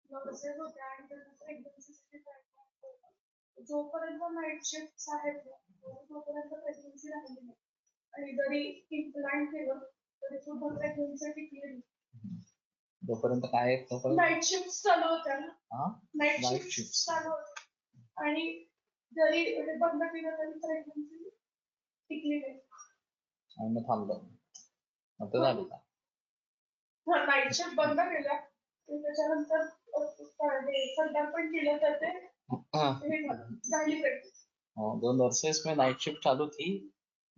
नवसेच होत्या आणि त्यांना प्रेग्नन्सीसाठी ट्रीटमेंट होतं. जोपर्यंत नाईट शिफ्ट्स आहेत ना, तोपर्यंत प्रेग्नन्सी राहिली नाही. आणि जरी इम्प्लांट केलं तरी सुद्धा प्रेग्नन्सी टिकली नाही. जोपर्यंत काय आहे तोपर्यंत नाईट शिफ्ट्स चालू होत्या ना, हा नाईट नाईट शिफ्ट्स शिफ्ट चालू होत्या आणि जरी हे बंद केलं तरी प्रेग्नन्सी टिकली नाही. आणि मग थांबलं, नंतर झालं का? नाईट शिफ्ट बंद केल्या त्याच्यानंतर संध्याकाळ केलं तर ते झाली प्रेग्नन्सी. 2 वर्ष इसमें नाइट शिफ्ट चालू थी.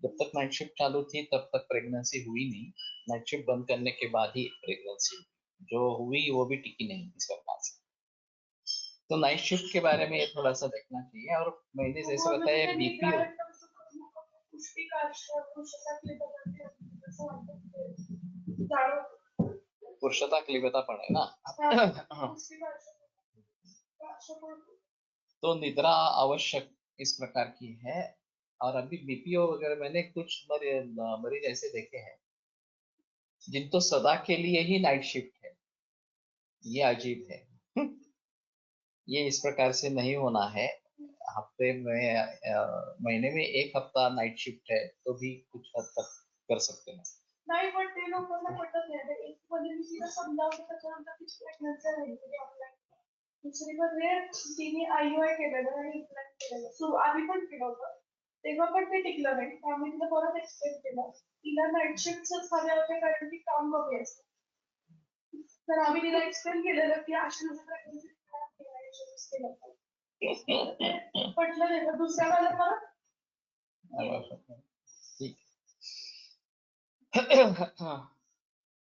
जब तक नाइट शिफ्ट चालू थी तब तक प्रेगनेंसी हुई नहीं. नाइट शिफ्ट बंद करने के बाद ही प्रेगनेंसी जो हुई वो भी टिकी नहीं इस प्रकार से. तो नाइट शिफ्ट के बारे में थोड़ा सा देखना चाहिए. और मैंने जैसे बताया बीपीओ पुरुषता क्लिबता पण आहे ना. तो निद्रा आवश्यक इस प्रकार की है. और अभी बीपीओ वगैरह मैंने कुछ मरीज ऐसे देखे हैं जिनको सदा के लिए ही नाइट शिफ्ट है. ये अजीब है. ये इस प्रकार से नहीं होना है. हफ्ते में महीने में 1 हफ्ता नाइट शिफ्ट है तो भी कुछ हद तक कर सकते हैं. नाही पण ते लोकांना पटत नाही. एक मध्ये मी तिला समजावलं त्याच्यानंतर तिची प्रेग्नन्सी राहिली आपल्या. दुसरीमध्ये तिने आययूआय केलेलं आणि इम्प्लांट केलेलं. सो आम्ही पण केलं होतं. तेव्हा पण ते टिकलं नाही. आम्ही तिला परत एक्सप्लेन केलं. तिला नाईट शिफ्टच हवे होते कारण की काम कमी असतं. तर आम्ही तिला एक्सप्लेन केलेलं की अशा प्रेग्नन्सी नाईट शिफ्ट केलं. पटलं नाही. दुसऱ्या वेळेला परत ठीक.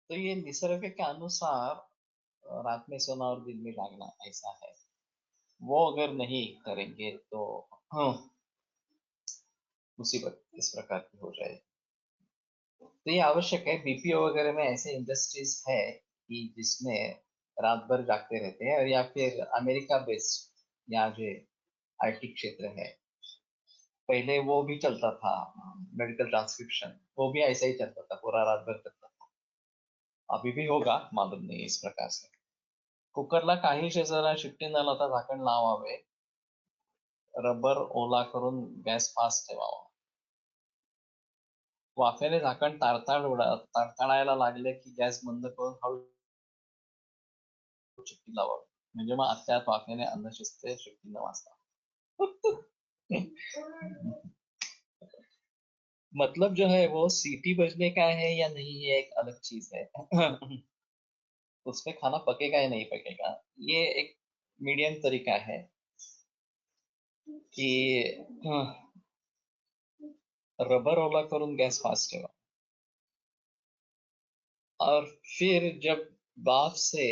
तो ये निसर्ग के अनुसार रात में सोना और दिन में जागना ऐसा है. वो अगर नहीं करेंगे तो मुसीबत इस प्रकार की हो जाएगी. तो ये आवश्यक है. बीपीओ वगैरह में ऐसे इंडस्ट्रीज है कि जिसमें रात भर जागते रहते हैं. और या फिर अमेरिका बेस्ड या जो आईटी क्षेत्र है, पहले वो भी चलता था मेडिकल ट्रांसक्रिप्शन, वो भी ऐसा ही चलता था, पूरा रात भर चलता था. अभी भी होगा मालूम नहीं इस प्रकार से. कुकरला काही जरा शिट्टी न लावता झाकण लावावे. रबर ओला करून गॅस फास्ट ठेवावा. वाफेने झाकण ताडताळायला लागले की गॅस बंद करून हळू शिट्टी लावावी. म्हणजे मग त्यात वाफेने अन्न शिजते, शिट्टी न वाजता. मतलब जो है वो सीटी बजने का है या नहीं, ये एक अलग चीज है. उसमें खाना पकेगा या नहीं पकेगा, ये एक मीडियम तरीका है कि रबर ओला करून गैस फास्ट ठेवा. और फिर जब भाप से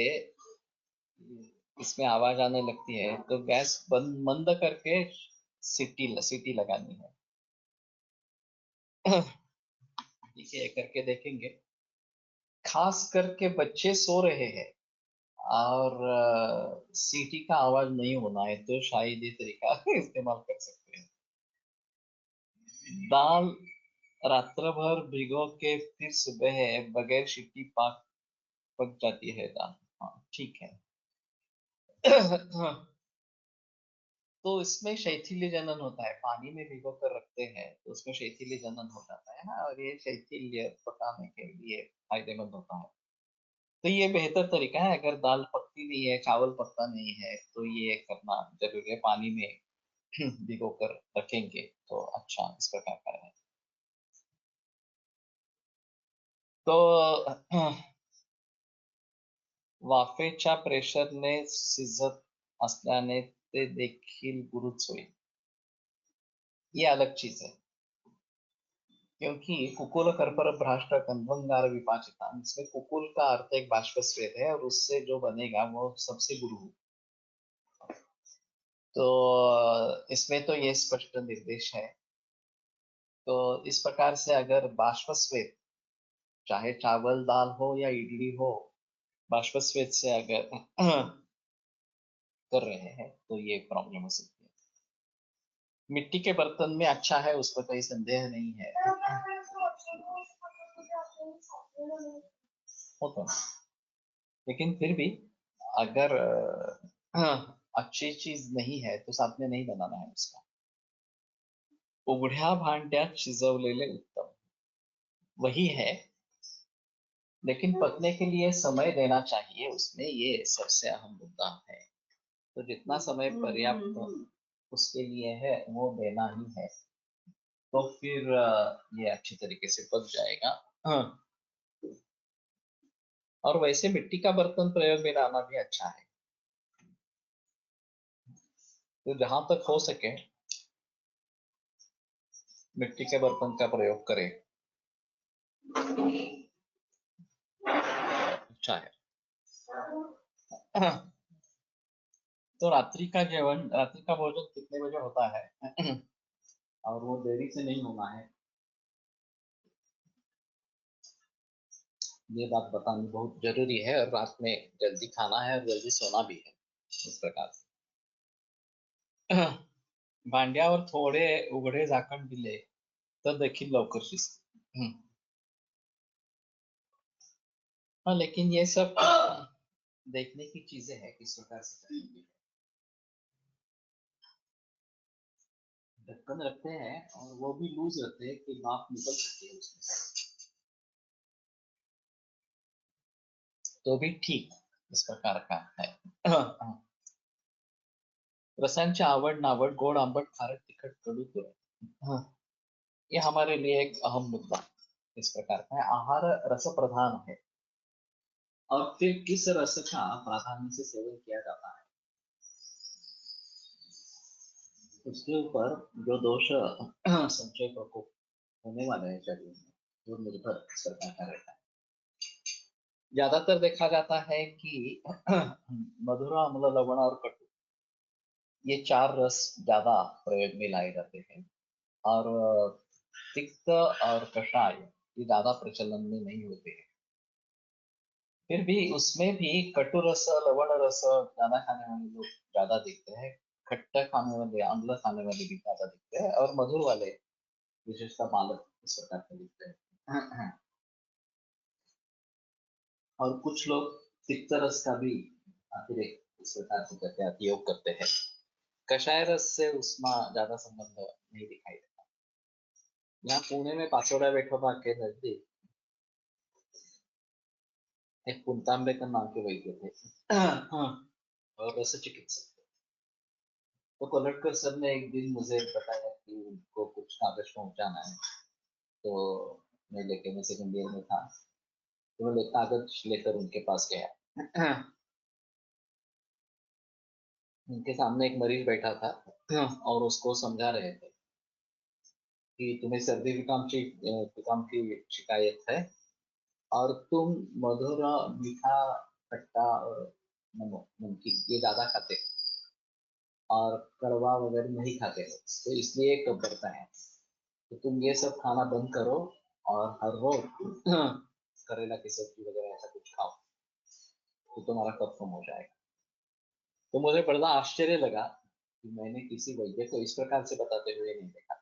इसमें आवाज आने लगती है तो गैस बंद करके सीटी लगानी है. ठीक है, करके देखेंगे. खास करके बच्चे सो रहे हैं और सीटी का आवाज नहीं होना है तो शायद ये तरीका इस्तेमाल कर सकते हैं. दाल रात्र भर भिगो के फिर सुबह बगैर सीटी पक जाती है दाल। हाँ ठीक है। तो इसमें शैथिल्य जनन होता है, पानी में भिगो कर रखते हैं तो उसमें शैथिल्य जनन हो जाता है ना, और ये शैथिल्य पकाने के लिए फायदेमंद होता है। तो ये बेहतर तरीका है, अगर दाल पकती नहीं है, चावल पकता नहीं है, तो ये करना जरूरी है, पानी में भिगो कर रखेंगे तो अच्छा इस प्रकार का है। तो वाफेच्या प्रेशरने शिजत असल्याने ते देखील गुरुच होईल, ये अलग चीज है, क्योंकि कुकुल कर्पर भ्राष्ट कंदंगार विपाचिता, इसमें कुकुल का अर्थ एक बाष्पस्वेद है और उससे जो बनेगा वो सबसे गुरु। तो इसमें तो ये स्पष्ट निर्देश है। तो इस प्रकार से अगर बाष्पस्वेद, चाहे चावल दाल हो या इडली हो, बाष्पस्वेद से अगर कर रहे हैं तो ये प्रॉब्लम हो सकती है। मिट्टी के बर्तन में अच्छा है, उस पर कोई संदेह नहीं है। हो तो, लेकिन फिर भी अगर अच्छी चीज नहीं है तो साथ में नहीं बनाना है उसका। उघड्या भांड्यात शिजवलेले उत्तम, वही है, लेकिन पकने के लिए समय देना चाहिए उसमें, ये सबसे अहम मुद्दा है। तो जितना समय पर्याप्त उसके लिए है वो देना ही है, तो फिर ये अच्छी तरीके से पक जाएगा। हाँ। और वैसे मिट्टी का बर्तन प्रयोग में लाना भी अच्छा है, तो जहां तक हो सके मिट्टी के बर्तन का प्रयोग करें, अच्छा है। तो रात्रि का भोजन कितने बजे होता है? और वो देरी से नहीं होना है, ये बात बतानी बहुत जरूरी है, और रात में जल्दी खाना है और जल्दी सोना भी है, इस प्रकार से। भांड्यावर थोडे उघडे झाकण दिले तर देखील लवकर शिजते। हाँ, लेकिन ये सब देखने की चीजें हैं किस प्रकार से करेंगे। ढक्कन रखते हैं और वो भी लूज रखते हैं कि भाप निकल सकती है उसमें से, तो भी ठीक इस प्रकार का है। रसांची आवड नावड, गोड आंबट खारट तिखट कडू तुरट, ये हमारे लिए एक अहम मुद्दा इस प्रकार का है। आहार रस प्रधान है, और फिर किस रस का प्राधान्य से सेवन किया जाता है उसके ऊपर जो दोष संचय प्रकोप होने वाले हैं शरीर में, वो निर्भर इस प्रकार का रहता है। ज्यादातर देखा जाता है कि मधुर, अम्ल, लवण और कटु, ये चार रस ज्यादा प्रयोग में लाए जाते हैं, और तिक्त और कषाय ये ज्यादा प्रचलन में नहीं होते हैं। फिर भी उसमें भी कटु रस, लवण रस ज्यादा खाने वाले लोग ज्यादा दिखते हैं, खट्टा खाने वाले, अम्ल खाने वाले भी ज्यादा दिखते हैं, और मधुर वाले विशेषता बालक इस प्रकार के दिखते हैं। और कुछ लोग तिक्त रस का भी अतिरिक्त इस प्रकार से करते हैं, उपयोग करते हैं। कषाय रस से उसमें ज्यादा संबंध नहीं दिखाई देता। यहाँ पुणे में पाचोड़ा वेठोबा के नजदीक एक पुंतांबेकर नाम के वैद्य थे। हाँ, और रस चिकित्सक थे। तो कोलटकर सर ने एक दिन मुझे बताया कि उनको कुछ कागज पहुंचाना है, तो मैं सेकंड ईयर में था, तो मैं कागज लेकर उनके पास गया। उनके सामने एक मरीज बैठा था और उसको समझा रहे थे कि तुम्हें सर्दी जुकाम की शिकायत है, और तुम मधुर, मीठा, खट्टा और नमकीन ये ज्यादा खाते हो, और कड़वा वगैरह नहीं खाते हो, तो इसलिए कब बढ़ता है, तो तुम ये सब खाना बंद करो और हर रोज करेला की सब्जी वगैरह ऐसा कुछ खाओ, तो तुम्हारा कफ कम हो जाएगा। तो मुझे बड़ा आश्चर्य लगा कि मैंने किसी वैद्य को इस प्रकार से बताते हुए नहीं देखा।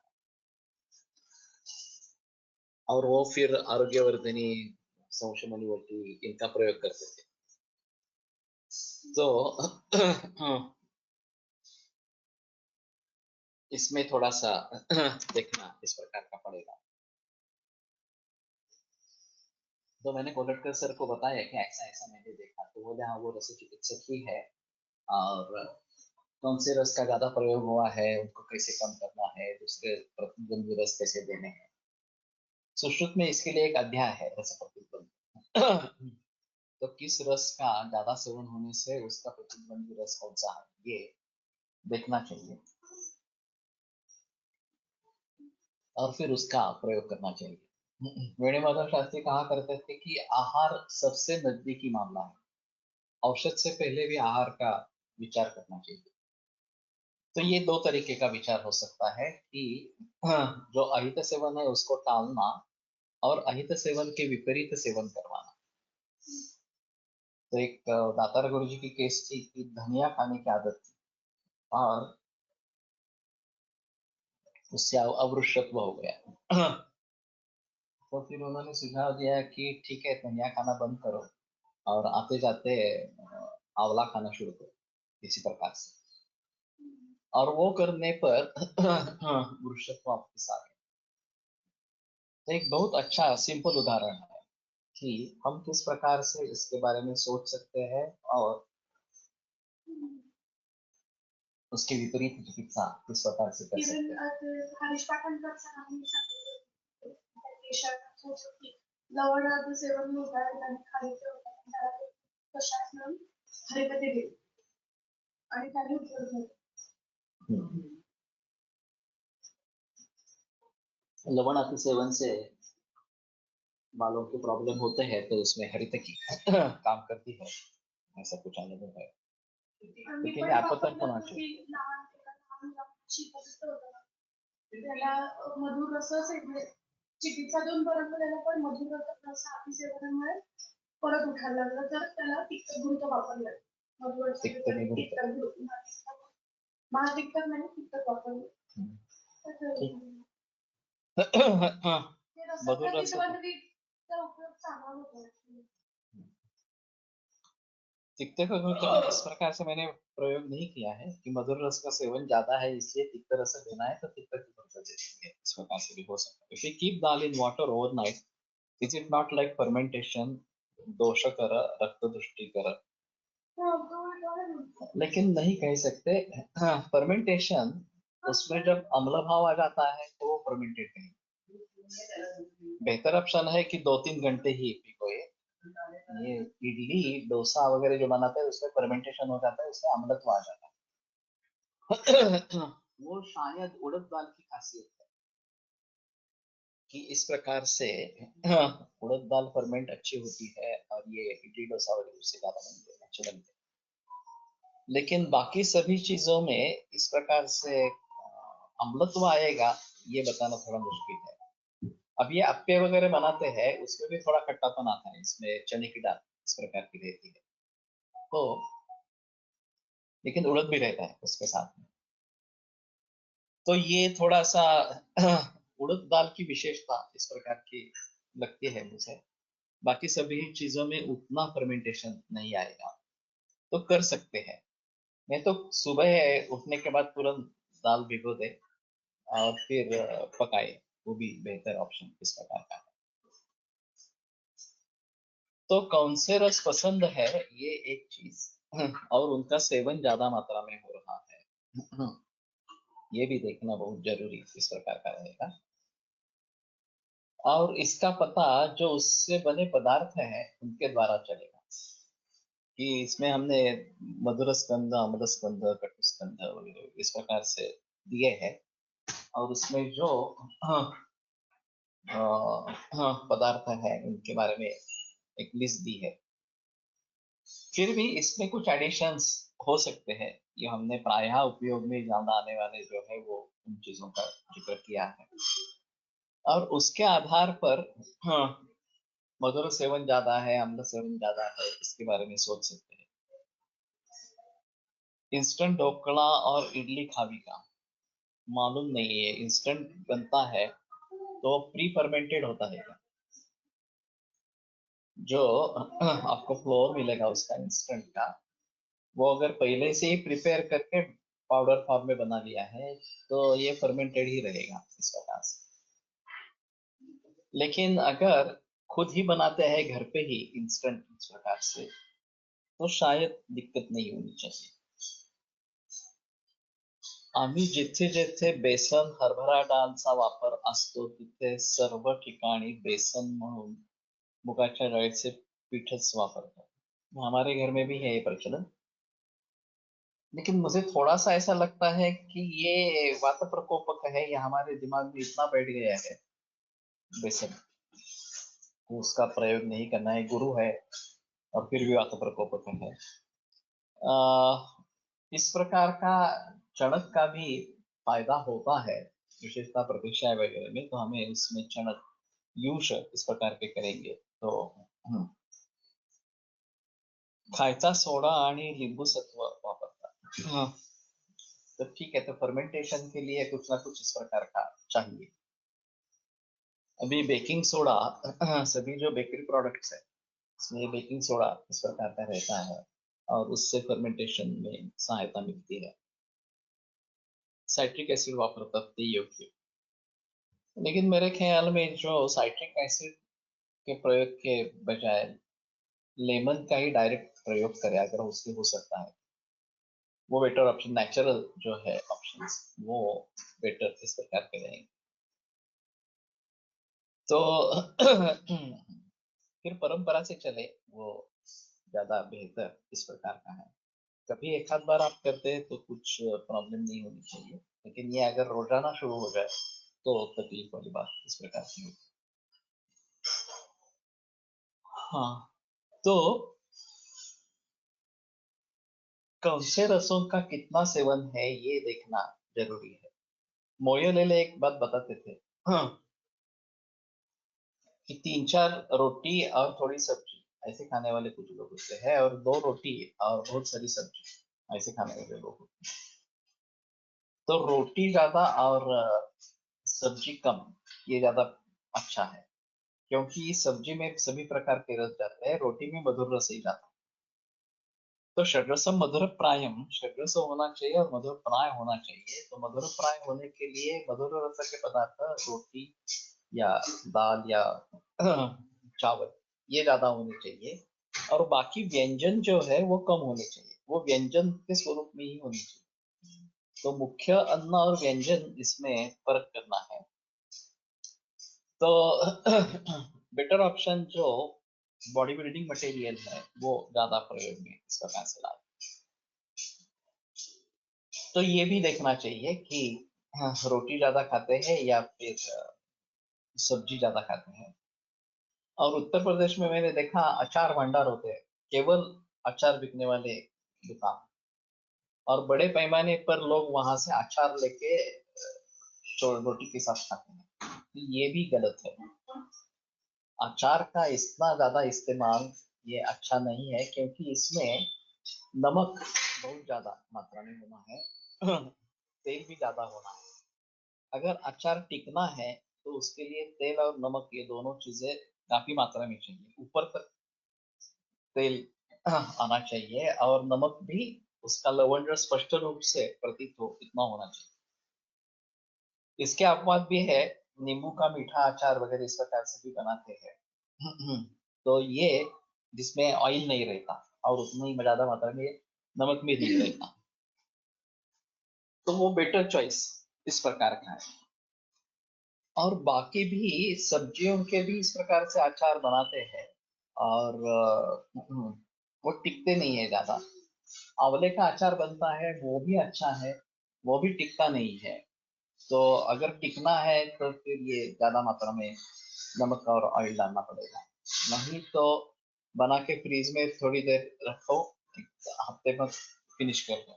और वो फिर आरोग्यवर्धिनी संशमनी वटी इनका प्रयोग करते थे। तो इसमें थोड़ा सा देखना इस प्रकार का पड़ेगा। तो मैंने कोलटकर सर को बताया कि ऐसा ऐसा मैंने देखा, तो बोले हाँ वो रस चिकित्सक ही है, और कौन से रस का ज्यादा प्रयोग हुआ है, उनको कैसे कम करना है, दूसरे प्रतिद्वंदी रस कैसे देने हैं। सुश्रुत में इसके लिए एक अध्याय है रस प्रतिद्वंदी। तो किस रस का ज्यादा सेवन होने से उसका प्रतिद्वंदी रस कौन सा है, ये देखना चाहिए और फिर उसका प्रयोग करना चाहिए। वेणुमाधव शास्त्री कहा करते थे कि आहार सबसे नजदीकी मामला है, औषध से पहले भी आहार का विचार करना चाहिए। तो ये दो तरीके का विचार हो सकता है कि जो अहित सेवन है उसको टालना और अहित सेवन के विपरीत सेवन करवाना। तो एक दातार गुरु जी की केस थी कि धनिया खाने की आदत थी और उससे अवृषत्व हो गया। तो फिर उन्होंने सुझाव दिया कि ठीक है धनिया खाना बंद करो और आते जाते आंवला खाना शुरू करो, इसी प्रकार से। और वो करने पर वृषत्व वापस आ गया। तो एक बहुत अच्छा सिंपल उदाहरण है कि हम किस प्रकार से इसके बारे में सोच सकते हैं और उसके विपरीत चिकित्सा किस प्रकार से कर सकते हैं। हरीश पाटणकर सरांनी सांगितलं की लवणाचं सेवन होतं आणि खालीचं होतं त्याला ते कशात म्हणून हरिमध्ये दिली आणि त्याने उपयोग झाला। लवण अति सेवन से बालों के प्रॉब्लम होते हैं तो उसमें हरितकी काम करती है, ऐसा कुछ अनुभव है। लेकिन ये आपत्तन होना चाहिए। त्याला मधुर रस चिकित्सा देऊन परत त्याला पण मधुर रस अति सेवनामुळे परत उठायला लागलं, तर त्याला पित्तगुरुत वापरलं। मधुर महातिक्तक नाही पित्तक वापरलं। मधुर रस उपयोग चांगला होता। तिक्ते का इस प्रकार से मैंने प्रयोग नहीं किया है कि मधुर रस का सेवन ज्यादा है इसलिए तिक्त रस देना है तो तिक्त की बरकत देंगे, इस प्रकार से भी हो सकता है। If we keep dal in water overnight, is it not like fermentation, दोषकर रक्त दुष्टिकर? लेकिन नहीं कह सकते। फर्मेंटेशन उसमें जब अम्ल भाव आ जाता है तो वो फर्मेंटेड नहीं। बेहतर ऑप्शन है कि 2-3 घंटे ही भिगोए। ये इडली डोसा वगैरह जो बनाते हैं उसमें फर्मेंटेशन हो जाता है, उसमें अम्लत्व आ जाता है। वो शायद उड़द दाल की खासियत है कि इस प्रकार से उड़द दाल फर्मेंट अच्छी होती है और ये इडली डोसा वगैरह उससे ज्यादा बनते हैं, अच्छे बनते हैं। लेकिन बाकी सभी चीजों में इस प्रकार से अम्लत्व आएगा ये बताना थोड़ा मुश्किल है। अब ये अप्पे वगैरह बनाते हैं उसमें भी थोड़ा खट्टापन आता है, इसमें चने की दाल इस प्रकार की रहती है तो, लेकिन उड़द भी रहता है उसके साथ में। तो ये थोड़ा सा उड़द दाल की विशेषता इस प्रकार की लगती है मुझे। बाकी सभी चीजों में उतना फर्मेंटेशन नहीं आएगा, तो कर सकते हैं। मैं तो सुबह उठने के बाद तुरंत दाल भिगो दे और फिर पकाए, वो भी बेहतर ऑप्शन इस प्रकार का है। तो कौन से रस पसंद है ये एक चीज, और उनका सेवन ज्यादा मात्रा में हो रहा है ये भी देखना बहुत जरूरी इस प्रकार का रहेगा। और इसका पता जो उससे बने पदार्थ हैं उनके द्वारा चलेगा कि इसमें हमने मधुर स्कंद, अम्ल स्कंद, कटु स्कंद वगैरह इस प्रकार से दिए हैं और उसमें जो पदार्थ है उनके बारे में एक लिस्ट दी है। फिर भी इसमें कुछ एडिशंस हो सकते हैं, ये हमने प्रायः उपयोग में ज्यादा आने वाले जो है वो उन चीजों का जिक्र किया है और उसके आधार पर मधुर सेवन ज्यादा है, अम्ल सेवन ज्यादा है, इसके बारे में सोच सकते हैं। इंस्टेंट ढोकला और इडली खावी का मालूम नहीं है, इंस्टेंट बनता है तो प्री फर्मेंटेड होता है। जो आपको फ्लोर मिलेगा उसका इंस्टेंट का, वो अगर पहले से ही प्रिपेयर करके पाउडर फॉर्म में बना लिया है तो ये फर्मेंटेड ही रहेगा इस प्रकार से। लेकिन अगर खुद ही बनाते हैं घर पे ही इंस्टेंट इस प्रकार से, तो शायद दिक्कत नहीं होनी चाहिए। आम्ही जिथे जिथे बेसन हरभरा डाळचा वापर असतो तिथे सर्व ठिकाणी बेसन म्हणून मुगाच्या डाळीचे पीठच वापरतात। हमारे घर में भी है ये प्रचलन। लेकिन मुझे थोड़ा सा ऐसा लगता है कि ये वात प्रकोपक है, ये हमारे दिमाग में इतना बैठ गया है बेसन, तो उसका प्रयोग नहीं करना है। गुरु है और फिर भी वात प्रकोपक है। इस प्रकार का चणक का भी फायदा होता है, विशेषतः प्रतिष्ठा वगैरह में, तो हमें उसमें चणक यूज इस प्रकार के करेंगे तो खायचा सोडा आणि लिंबू सत्व वापरतात। तो ठीक है, तो फर्मेंटेशन के लिए कुछ ना कुछ इस प्रकार का चाहिए। अभी बेकिंग सोडा सभी जो बेकरी प्रोडक्ट्स है इसमें बेकिंग सोडा इस प्रकार का रहता है और उससे फर्मेंटेशन में सहायता मिलती है। साइट्रिक एसिड वापरतात ते योग्य, लेकिन मेरे ख्याल में जो साइट्रिक एसिड के प्रयोग के बजाय लेमन का ही डायरेक्ट प्रयोग करें अगर उससे हो सकता है, वो बेटर ऑप्शन, नेचुरल जो है ऑप्शंस वो बेटर इस प्रकार के रहेंगे। तो फिर परंपरा से चले वो ज्यादा बेहतर इस प्रकार का है। कभी एक आध बार आप करते हैं तो कुछ प्रॉब्लम नहीं होनी चाहिए, लेकिन ये अगर रोजाना शुरू हो जाए तो तकलीफ वाली बात इस प्रकार की होगी। हाँ, तो कौन से रसों का कितना सेवन है ये देखना जरूरी है। मोयोलेले एक बात बताते थे, हाँ, कि 3-4 रोटी और थोड़ी सब्जी ऐसे खाने वाले कुछ लोग होते हैं, और 2 रोटी और बहुत सारी सब्जी ऐसे खाने वाले लोग होते हैं। तो रोटी ज्यादा और सब्जी कम, ये ज्यादा अच्छा है, क्योंकि सब्जी में सभी प्रकार के रस जाते हैं, रोटी में मधुर रस ही जाता है। तो षड्रसम मधुर प्रायम, षड्रस होना चाहिए और मधुर प्राय होना चाहिए। तो मधुर प्राय होने के लिए मधुर रस के पदार्थ रोटी या दाल या चावल ये ज्यादा होने चाहिए, और बाकी व्यंजन जो है वो कम होने चाहिए, वो व्यंजन के स्वरूप में ही होनी चाहिए। तो मुख्य अन्न और व्यंजन इसमें फर्क करना है। तो बेटर ऑप्शन जो बॉडी बिल्डिंग मटेरियल है वो ज्यादा प्रयोग में इस प्रकार से लाए। तो ये भी देखना चाहिए कि रोटी ज्यादा खाते हैं या फिर सब्जी ज्यादा खाते हैं। और उत्तर प्रदेश में मैंने देखा अचार भंडार होते हैं, केवल अचार बिकने वाले दुकान, और बड़े पैमाने पर लोग वहां से अचार लेके रोटी के साथ खाते हैं। तो ये भी गलत है। अचार का इतना ज्यादा इस्तेमाल ये अच्छा नहीं है, क्योंकि इसमें नमक बहुत ज्यादा मात्रा में होना है, तेल भी ज्यादा होना है। अगर अचार टिकना है तो उसके लिए तेल और नमक ये दोनों चीजें काफी मात्रा में चाहिए। ऊपर तक तेल आना चाहिए और नमक भी उसका लवण स्पष्ट रूप से प्रतीत हो इतना होना चाहिए। इसके अपवाद भी है, नींबू का मीठा अचार वगैरह इस प्रकार से भी बनाते हैं। तो ये जिसमें ऑयल नहीं रहता और उतना ही ज्यादा मात्रा में नमक भी नहीं रहता, तो वो बेटर चॉइस इस प्रकार का है। और बाकी भी सब्जियों के भी इस प्रकार से अचार बनाते हैं, और वो टिकते नहीं है ज्यादा। आंवले का अचार बनता है वो भी अच्छा है, वो भी टिकता नहीं है। तो अगर टिकना है तो फिर ये ज्यादा मात्रा में नमक और ऑयल डालना पड़ेगा, नहीं तो बना के फ्रीज में थोड़ी देर रखो, हफ्ते में फिनिश कर दो,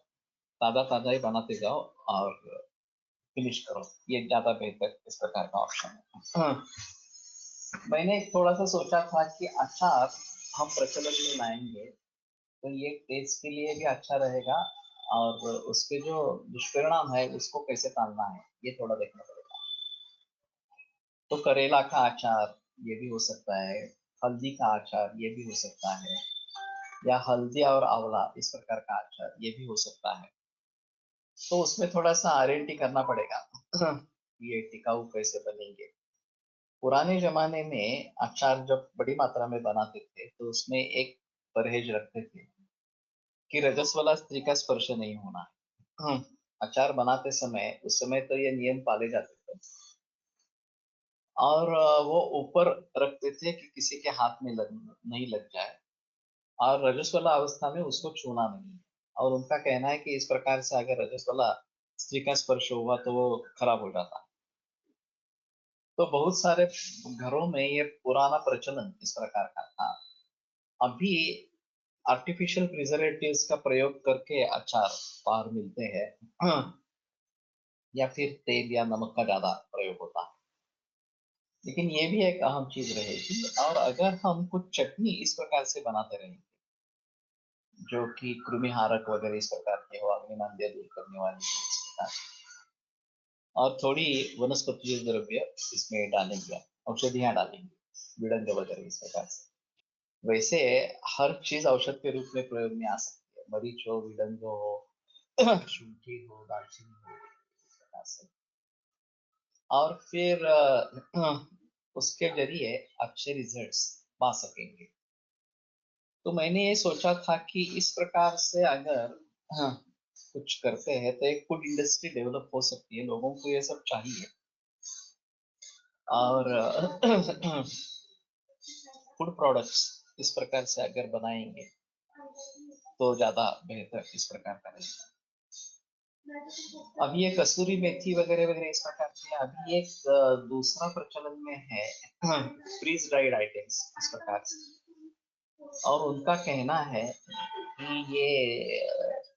ताजा ताजा ही बनाते जाओ और फिनिश करो, ये ज्यादा बेहतर इस प्रकार का ऑप्शन है। मैंने थोड़ा सा सोचा था कि अचार हम प्रचलन में लाएंगे तो ये टेस्ट के लिए भी अच्छा रहेगा, और उसके जो दुष्परिणाम है उसको कैसे टालना है ये थोड़ा देखना पड़ेगा। तो करेला का अचार ये भी हो सकता है, हल्दी का अचार ये भी हो सकता है, या हल्दी और आंवला इस प्रकार का अचार ये भी हो सकता है। तो उसमें थोड़ा सा R&D करना पड़ेगा ये टिकाऊ कैसे बनेंगे। पुराने जमाने में अचार जब बड़ी मात्रा में बनाते थे तो उसमें एक परहेज रखते थे कि रजस्वला स्त्री का स्पर्श नहीं होना है। अचार बनाते समय उस समय तो ये नियम पाले जाते थे, और वो ऊपर रखते थे कि किसी के हाथ में नहीं लग जाए, और रजस्वला अवस्था में उसको छूना नहीं है। और उनका कहना है कि इस प्रकार से अगर रजस्वला स्त्री का स्पर्श हुआ तो वो खराब हो जाता है। तो बहुत सारे घरों में ये पुराना प्रचलन इस प्रकार का था। अभी आर्टिफिशियल प्रिजर्वेटिव्स का प्रयोग करके अचार बाहर मिलते हैं या फिर तेल या नमक का ज्यादा प्रयोग होता है। लेकिन ये भी एक अहम चीज रहेगी। और अगर हम कुछ चटनी इस प्रकार से बनाते रहेंगे जो कि कृमिहारक वगैरह इस प्रकार के हो, अग्निमांद्य दूर करने वाली इस प्रकार, और थोड़ी वनस्पति द्रव्य इसमें डालेंगे, औषधियां डालेंगे, विडंग वगैरह इस प्रकार से। वैसे हर चीज औषध के रूप में प्रयोग में आ सकती है, मरीच हो, विडंग हो, शुंठी हो, दालचीनी हो, इस प्रकार से। और फिर उसके जरिए अच्छे रिजल्ट्स पा सकेंगे। तो मैंने ये सोचा था कि इस प्रकार से अगर कुछ करते हैं तो एक फूड इंडस्ट्री डेवलप हो सकती है, लोगों को ये सब चाहिए। और फूड प्रोडक्ट्स इस प्रकार से अगर बनाएंगे तो ज्यादा बेहतर इस प्रकार का रहेगा। अभी ये कसूरी मेथी वगैरह वगैरह इस प्रकार से अभी एक दूसरा प्रचलन में है फ्रीज ड्राइड आइटम्स इस प्रकार से। और उनका कहना है कि ये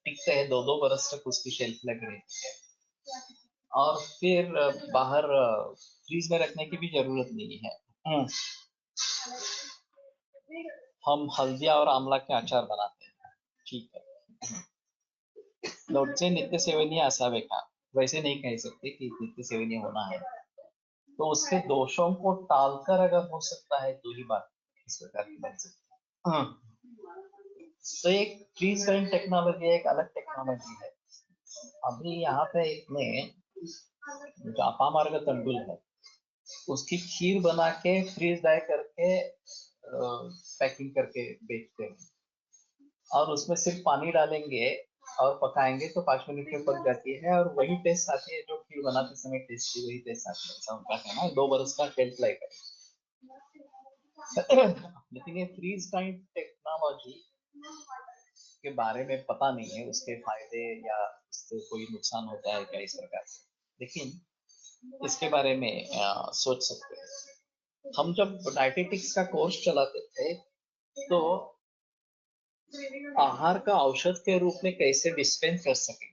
टिकते हैं 2-2 बरस तक, उसकी शेल्फ लाइफ रहती है, और फिर बाहर फ्रीज में रखने की भी जरूरत नहीं है। हम हल्दिया और आंवला के अचार बनाते हैं, ठीक है, लोटचे नित्य सेवनीय असावे का, वैसे नहीं कह सकते कि नित्य सेवनीय होना है। तो उसके दोषों को टालकर अगर हो सकता है तो ही बात इस प्रकार की बन सकती है। तो एक फ्रीज ड्राइंग टेक्नोलॉजी एक अलग टेक्नोलॉजी है। अभी यहाँ पे इसमें जो अपामार्ग तंडुल है उसकी खीर बना के फ्रीज ड्राई करके पैकिंग करके बेचते हैं, और उसमें सिर्फ पानी डालेंगे और पकाएंगे तो 5 मिनट में पक जाती है, और वही टेस्ट आती है जो खीर बनाते समय टेस्ट थी, वही टेस्ट आती है। ऐसा उनका कहना है, 2 बरस का शेल्फ लाइफ है। लेकिन ये फ्रीज टाइम टेक्नोलॉजी के बारे में पता नहीं है, उसके फायदे या उससे कोई नुकसान होता है क्या इस प्रकार से, लेकिन इसके बारे में सोच सकते हैं। हम जब डायटेटिक्स का कोर्स चलाते थे तो आहार का औषध के रूप में कैसे डिस्पेंस कर सकें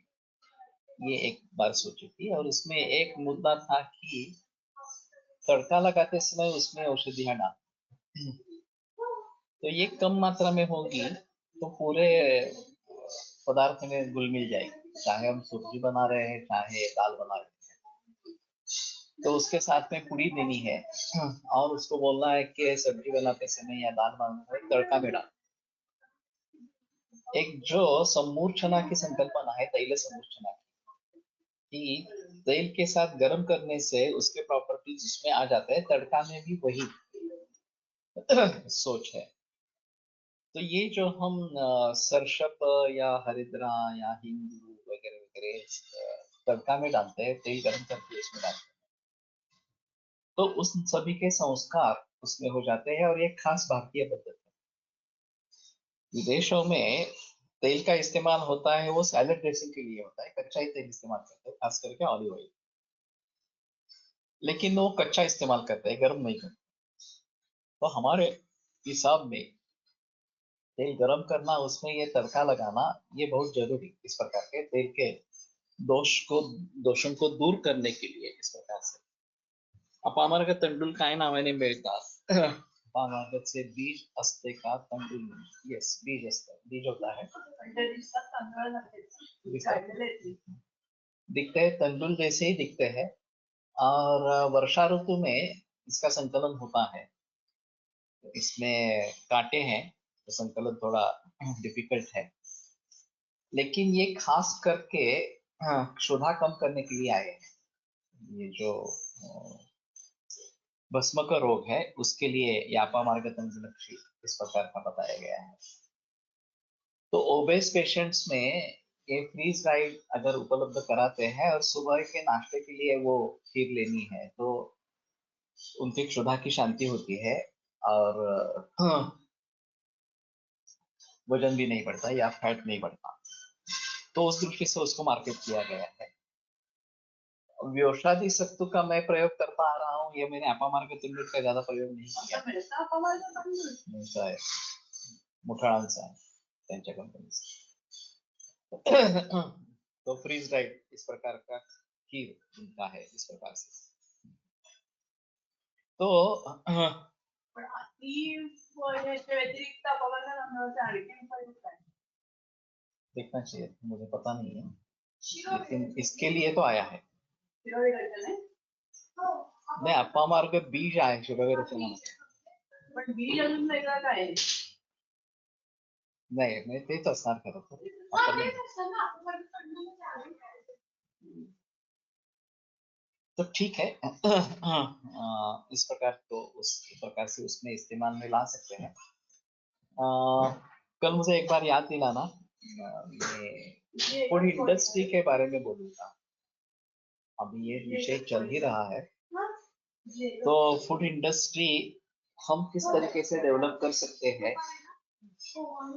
ये एक बार सोची थी। और उसमें एक मुद्दा था कि तड़का लगाते समय उसमें औषधियां डाल, तो ये कम मात्रा में होगी तो पूरे पदार्थ में घुल मिल जाएगी, चाहे हम सब्जी बना रहे हैं चाहे दाल बना रहे हैं। तो उसके साथ में पूरी देनी है और उसको बोलना है कि सब्जी बनाते समय या दाल बनाते समय तड़का में डाल। एक जो सम्मूर्छना की संकल्पना है, तैल सम्मूर्छना की, तेल के साथ गर्म करने से उसके प्रॉपर्टीज उसमें आ जाते हैं, तड़का में भी वही सोच है। तो ये जो हम सरसप या हरिद्रा या हिंग वगैरह वगैरह तड़का में डालते हैं, तेल गर्म करके उसमें डालते हैं, तो उस सभी के संस्कार उसमें हो जाते हैं। और ये खास भारतीय पद्धति है। विदेशों में तेल का इस्तेमाल होता है वो सैलड ड्रेसिंग के लिए होता है, कच्चा ही तेल इस्तेमाल करते हैं, खास करके ऑलिव ऑयल। लेकिन वो कच्चा इस्तेमाल करते हैं, गर्म नहीं करते। तो हमारे हिसाब में तेल गरम करना, उसमें ये तड़का लगाना, ये बहुत जरूरी इस प्रकार के तेल के दोषों को दूर करने के लिए इस प्रकार से। अपामार्ग तंडुल काय नावाने मिळतात अपामार्गचे बीज असते का तंडुल? यस, बीज असतं, बीज होता है, दिखते हैं तंडुल जैसे ही दिखते हैं। और वर्षा ऋतु में इसका संकलन होता है। इसमें कांटे हैं तो संकलन थोड़ा डिफिकल्ट है, लेकिन ये खास करके क्षुधा कम करने के लिए आए हैं। ये जो भस्म का रोग है उसके लिए यापामार्ग तंतुलक्षी इस प्रकार का बताया गया है। तो ओबेस पेशेंट्स में ये फ्रीज राइड अगर उपलब्ध कराते हैं और सुबह के नाश्ते के लिए वो खीर लेनी है तो उनकी क्षुधा की शांति होती है और वजन भी नहीं बढ़ता या फैट नहीं बढ़ता। तो उस दृष्टि से उसको मार्केट किया गया है। व्योषादि सत्तू का मैं प्रयोग करता आ रहा हूँ, ये मैंने अपामार्ग तंडुल का ज्यादा प्रयोग नहीं किया। मिळता है मुठाळांचा आहे त्यांच्या कंपनीचा। तो फ्रीज राइड इस प्रकार का खीर उनका है इस प्रकार से। तो पण अति याच्या व्यतिरिक्त अपमार्ग तांदळाचे आणखी उपाय काय? देखना चाहिए, मुझे पता नहीं है, लेकिन इसके लिए तो आया है। नहीं, अपामार्ग बीज आहे शिरोवेरचना। पण बीज अजून वेगळं काय आहे? नाही, म्हणजे तेच असणार खरं तर। तो ठीक है। इस प्रकार तो उस प्रकार से उसमें इस्तेमाल में ला सकते हैं। कल मुझे एक बार याद दिलाना, मैं फूड इंडस्ट्री के बारे में बोलूंगा। अभी ये विषय चल ही रहा है, तो फूड इंडस्ट्री हम किस तरीके से डेवलप कर सकते हैं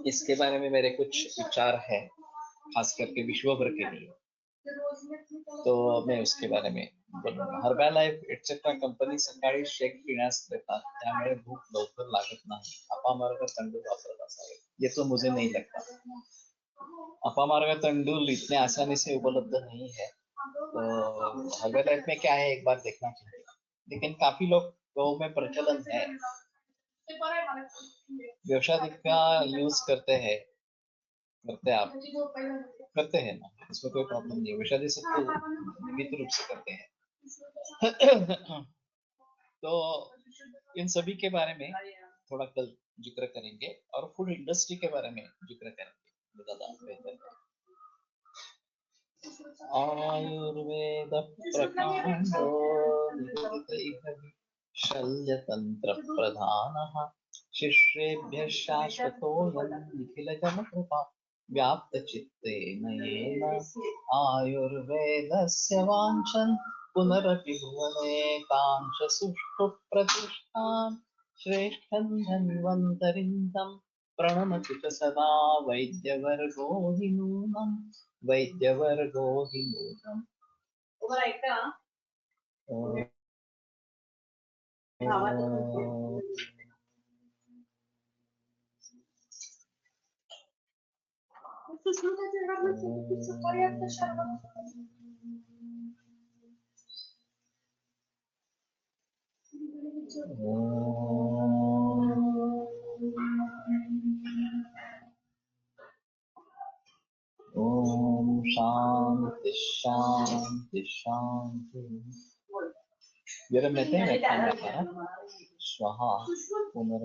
इसके बारे में मेरे कुछ विचार है, खास करके विश्व भर के लिए। तो मैं उसके बारे में बोलूंगा। हर्बॅलाइफ एटसेट्रा कंपनी सकाळी शेक पिण्यास देतात, त्यामुळे भूक लवकर लागत नाही। अपामार्ग तंडुल वापरत असावे, ये तो मुझे नहीं लगता। अपामार्ग तंडुल इतने आसानी से उपलब्ध नहीं है, तो हर्बॅलाइफ में क्या है एक बार देखना चाहिए। लेकिन काफी लोग गाँव में प्रचलन है, व्यवसाय का यूज करते हैं आप करते हैं ना, इसमें कोई प्रॉब्लम नहीं है। विषादी सत्तू नियमित रूप से करते हैं। तो इन सभी के बारे में थोड़ा कल जिक्र करेंगे और फूड इंडस्ट्री के बारे में जिक्र करेंगे ज्यादा बेहतर। आयुर्वेद प्रकांडो शल्यतंत्र प्रधानः शिष्येभ्यः शाश्वतोऽयं निखिलजनकृपा व्याप्तचित्तेन येन आयुर्वेदस्य वाञ्छन् पुनरपि भुवने कांश सुष्ठु प्रतिष्ठां श्रेष्ठं धन्वन्तरिन्दं प्रणमति च सदा वैद्यवर्गो हि नूनं वैद्यवर्गो हि नूनम्। ऐका ओम शांति शांति शांति। जरा मैं स्वाहा पुनर